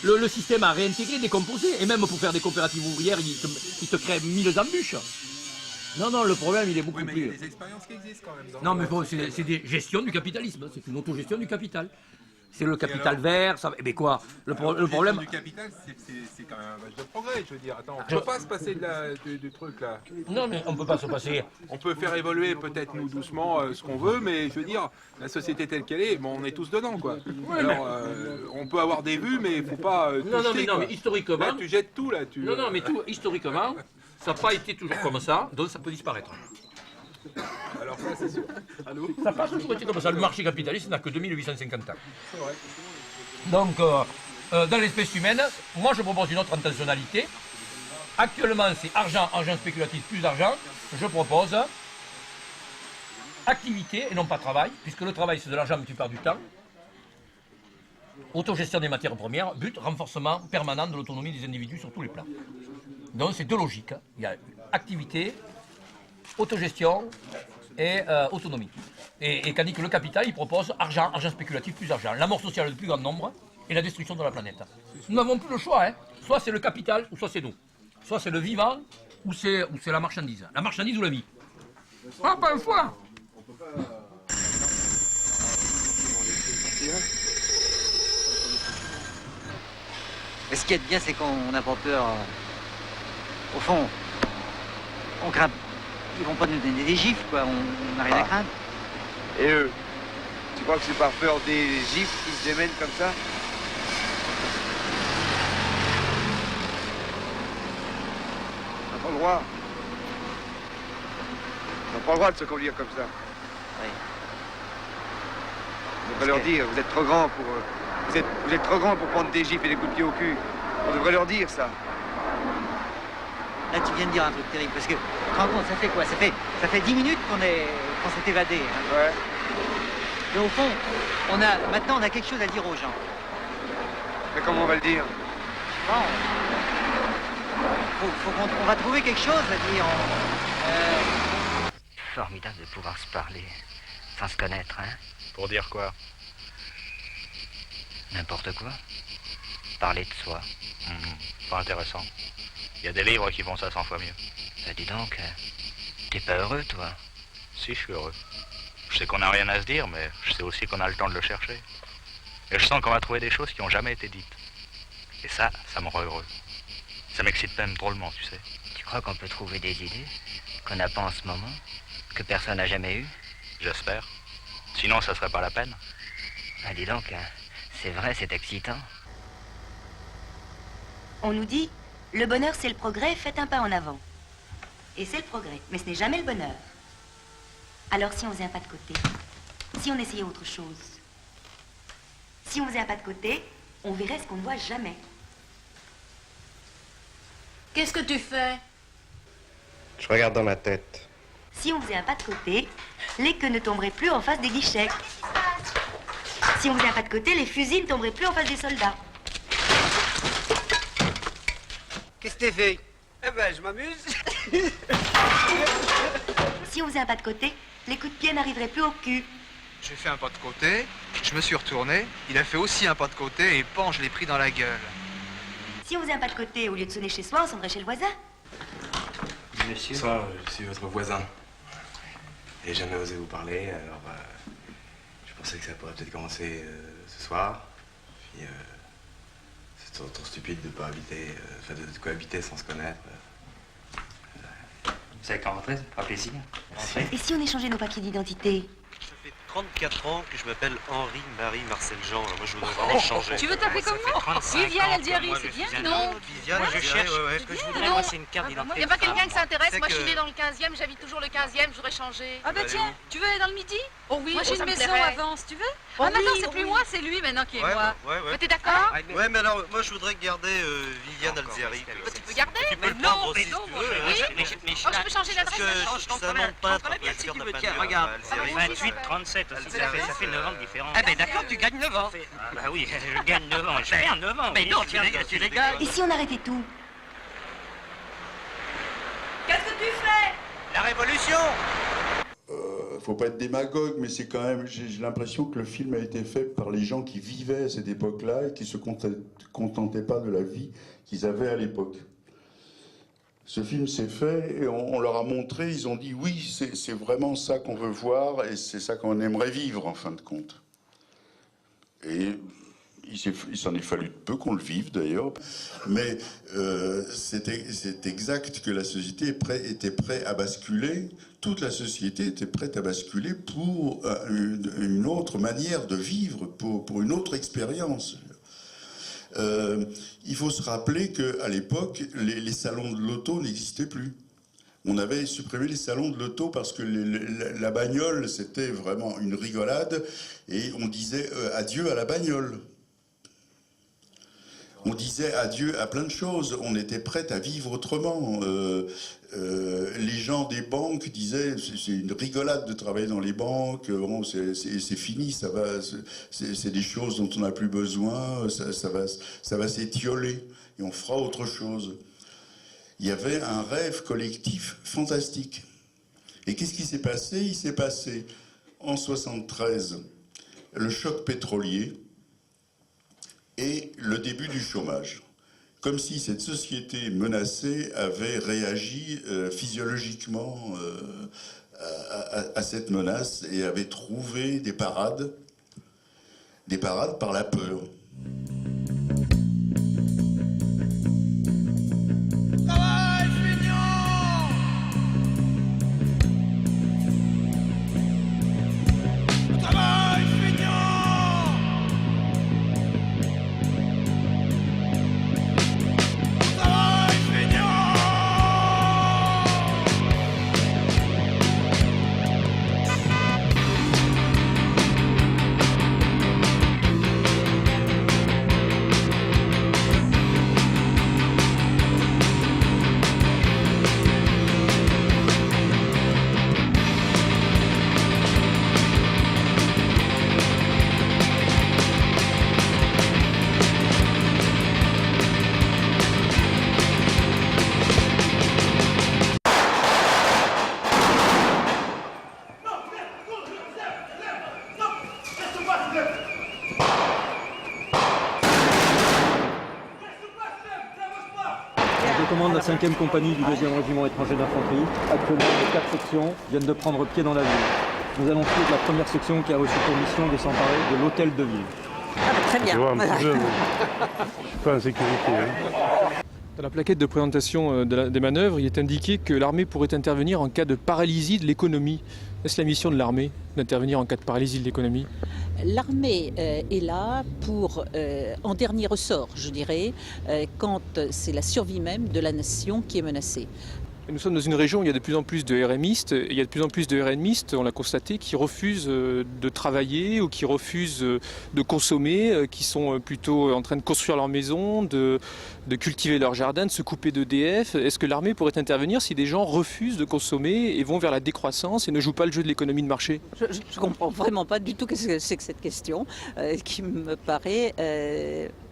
le système a réintégré, décomposé, et même pour faire des coopératives ouvrières, ils te créent 1000 embûches. Non, le problème il est beaucoup plus... Il y a des expériences qui existent quand même. Non mais bon, c'est des gestions du capitalisme, c'est une autogestion du capital. C'est le capital vert, ça... Mais quoi, le problème... Du capital, c'est quand même un match de progrès, je veux dire. Attends, on ne peut pas se passer du truc là. Non mais on ne peut pas se passer. On peut faire évoluer peut-être nous doucement ce qu'on veut, mais je veux dire, la société telle qu'elle est, bon, on est tous dedans quoi. Ouais, alors, on peut avoir des vues, mais il ne faut pas tout jeter, non, mais historiquement... Là, tu jettes tout là. Non, mais tout, historiquement, ça n'a pas été toujours comme ça, donc ça peut disparaître. Alors ça c'est sûr. Ça n'a pas toujours été comme ça. Le marché capitaliste n'a que 2850 ans. C'est vrai. Donc, dans l'espèce humaine, moi je propose une autre intentionnalité. Actuellement, c'est argent spéculatif plus argent. Je propose activité et non pas travail, puisque le travail c'est de l'argent mais tu perds du temps. Autogestion des matières premières, but, renforcement permanent de l'autonomie des individus sur tous les plans. Donc c'est deux logiques. Il y a activité, autogestion et autonomie. Et tandis que le capital, il propose argent spéculatif plus argent, la mort sociale du plus grand nombre et la destruction de la planète. Nous n'avons plus le choix, hein. Soit c'est le capital ou soit c'est nous. Soit c'est le vivant ou c'est la marchandise. La marchandise ou la vie. Ah, pas un choix. Mais ce qui est bien, c'est qu'on n'a pas peur. Au fond, on craint. Ils vont pas nous donner des gifles, quoi. On n'a rien à craindre. Et eux, tu crois que c'est par peur des gifles qu'ils se démènent comme ça? On n'a pas le droit. On n'a pas le droit de se conduire comme ça. Oui. On devrait leur dire, vous êtes trop grands pour... Vous êtes trop grands pour prendre des gifles et des coups de pied au cul. On devrait leur dire ça. Là, tu viens de dire un truc terrible, parce que, tu te rends compte, ça fait quoi? Ça fait 10 minutes qu'on s'est évadé. Hein. Ouais. Et au fond, maintenant, on a quelque chose à dire aux gens. Mais comment on va le dire? Bon, on va trouver quelque chose à dire. Formidable de pouvoir se parler, sans se connaître, hein. Pour dire quoi? N'importe quoi. Parler de soi. Pas intéressant. Il y a des livres qui font ça 100 fois mieux. Bah dis donc, t'es pas heureux, toi? Si, je suis heureux. Je sais qu'on n'a rien à se dire, mais je sais aussi qu'on a le temps de le chercher. Et je sens qu'on va trouver des choses qui n'ont jamais été dites. Et ça me rend heureux. Ça m'excite même drôlement, tu sais. Tu crois qu'on peut trouver des idées qu'on n'a pas en ce moment? Que personne n'a jamais eues? J'espère. Sinon, ça serait pas la peine. Ah dis donc, c'est vrai, c'est excitant. On nous dit, le bonheur c'est le progrès, faites un pas en avant. Et c'est le progrès, mais ce n'est jamais le bonheur. Alors si on faisait un pas de côté, si on essayait autre chose, si on faisait un pas de côté, on verrait ce qu'on ne voit jamais. Qu'est-ce que tu fais? Je regarde dans ma tête. Si on faisait un pas de côté, les queues ne tomberaient plus en face des guichets. Si on faisait un pas de côté, les fusils ne tomberaient plus en face des soldats. Qu'est-ce que t'as fait? Eh ben, je m'amuse. Si on faisait un pas de côté, les coups de pied n'arriveraient plus au cul. J'ai fait un pas de côté, je me suis retourné, il a fait aussi un pas de côté et pan, je l'ai pris dans la gueule. Si on faisait un pas de côté, au lieu de sonner chez soi, on sonnerait chez le voisin. Monsieur? Bonsoir, je suis votre voisin. J'ai jamais osé vous parler, alors je pensais que ça pourrait peut-être commencer ce soir. Puis c'est trop stupide de pas habiter, de cohabiter sans se connaître. Vous savez qu'en rentrer, ça fera plaisir. Et si on échangeait nos papiers d'identité? Ça fait 34 ans que je m'appelle Henri-Marie Marcel Jean. Alors moi, je voudrais vraiment changer. Tu veux t'appeler comment? Viviane Aldieri, c'est bien? Non. Viviane, Moi, je cherche. ouais, ce que je voudrais, Non. moi, c'est une carte d'identité. Il n'y a pas quelqu'un qui s'intéresse? C'est Moi, je suis que- née dans le 15e, j'habite toujours le 15e, je voudrais changer. Ah bah allez tiens, où? tu veux aller dans le midi? Oh oui, moi j'ai ça une me maison plairait. avant, si tu veux. Oh Ah maintenant, oui, c'est oh plus oui. moi, c'est lui maintenant qui est Ouais, moi. ouais. Mais t'es d'accord? Ouais, mais alors, moi, je voudrais garder Viviane Alzieri. Tu peux garder? Tu peux Mais le prendre non, aussi, mais si non, tu moi, veux. oui. Mais Oh, je peux changer l'adresse? je suis un nom de peintre, bien si tu veux, tiens, tiens, regarde. regarde. 28, 37 aussi, ça fait 9 ans de différence. Ah ben d'accord, tu gagnes 9 ans. Bah oui, je gagne 9 ans, je perds 9 ans. Mais non, tu les gagnes. Et si on arrêtait tout? Qu'est-ce que tu fais? La révolution! Faut pas être démagogue, mais c'est quand même. J'ai l'impression que le film a été fait par les gens qui vivaient à cette époque-là et qui se contentaient pas de la vie qu'ils avaient à l'époque. Ce film s'est fait et on leur a montré, ils ont dit oui, c'est vraiment ça qu'on veut voir et c'est ça qu'on aimerait vivre en fin de compte. Et il s'en est fallu peu qu'on le vive d'ailleurs, mais c'est exact que la société était prête à basculer, toute la société était prête à basculer pour une autre manière de vivre, pour une autre expérience. Il faut se rappeler qu'à l'époque, les salons de l'auto n'existaient plus. On avait supprimé les salons de l'auto parce que la bagnole, c'était vraiment une rigolade et on disait adieu à la bagnole. On disait adieu à plein de choses. On était prêt à vivre autrement. Les gens des banques disaient c'est une rigolade de travailler dans les banques. Bon, c'est fini, ça va. C'est des choses dont on n'a plus besoin. Ça va s'étioler et on fera autre chose. Il y avait un rêve collectif fantastique. Et qu'est-ce qui s'est passé? Il s'est passé en 73 le choc pétrolier et le début du chômage. Comme si cette société menacée avait réagi physiologiquement à cette menace et avait trouvé des parades par la peur. Je commande la 5e compagnie du 2e régiment étranger d'infanterie. Actuellement, les 4 sections viennent de prendre pied dans la ville. Nous allons suivre la première section qui a reçu pour mission de s'emparer de l'hôtel de ville. Très bien. Tu vois, un petit peu, je suis pas en sécurité. Dans la plaquette de présentation des manœuvres, il est indiqué que l'armée pourrait intervenir en cas de paralysie de l'économie. Est-ce la mission de l'armée d'intervenir en cas de paralysie de l'économie? L'armée est là pour, en dernier ressort, je dirais, quand c'est la survie même de la nation qui est menacée. Nous sommes dans une région où il y a de plus en plus de RMistes, et il y a de plus en plus de RMistes, on l'a constaté, qui refusent de travailler ou qui refusent de consommer, qui sont plutôt en train de construire leur maison, de cultiver leur jardin, de se couper d'EDF. Est-ce que l'armée pourrait intervenir si des gens refusent de consommer et vont vers la décroissance et ne jouent pas le jeu de l'économie de marché? Je ne comprends vraiment pas du tout ce que c'est que cette question, qui me paraît,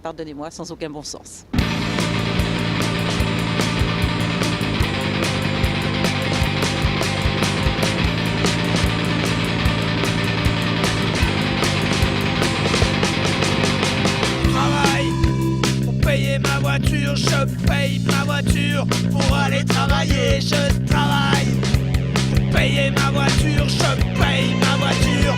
pardonnez-moi, sans aucun bon sens. Ma voiture, je paye ma voiture pour aller travailler, je travaille. Pour payer ma voiture, je paye ma voiture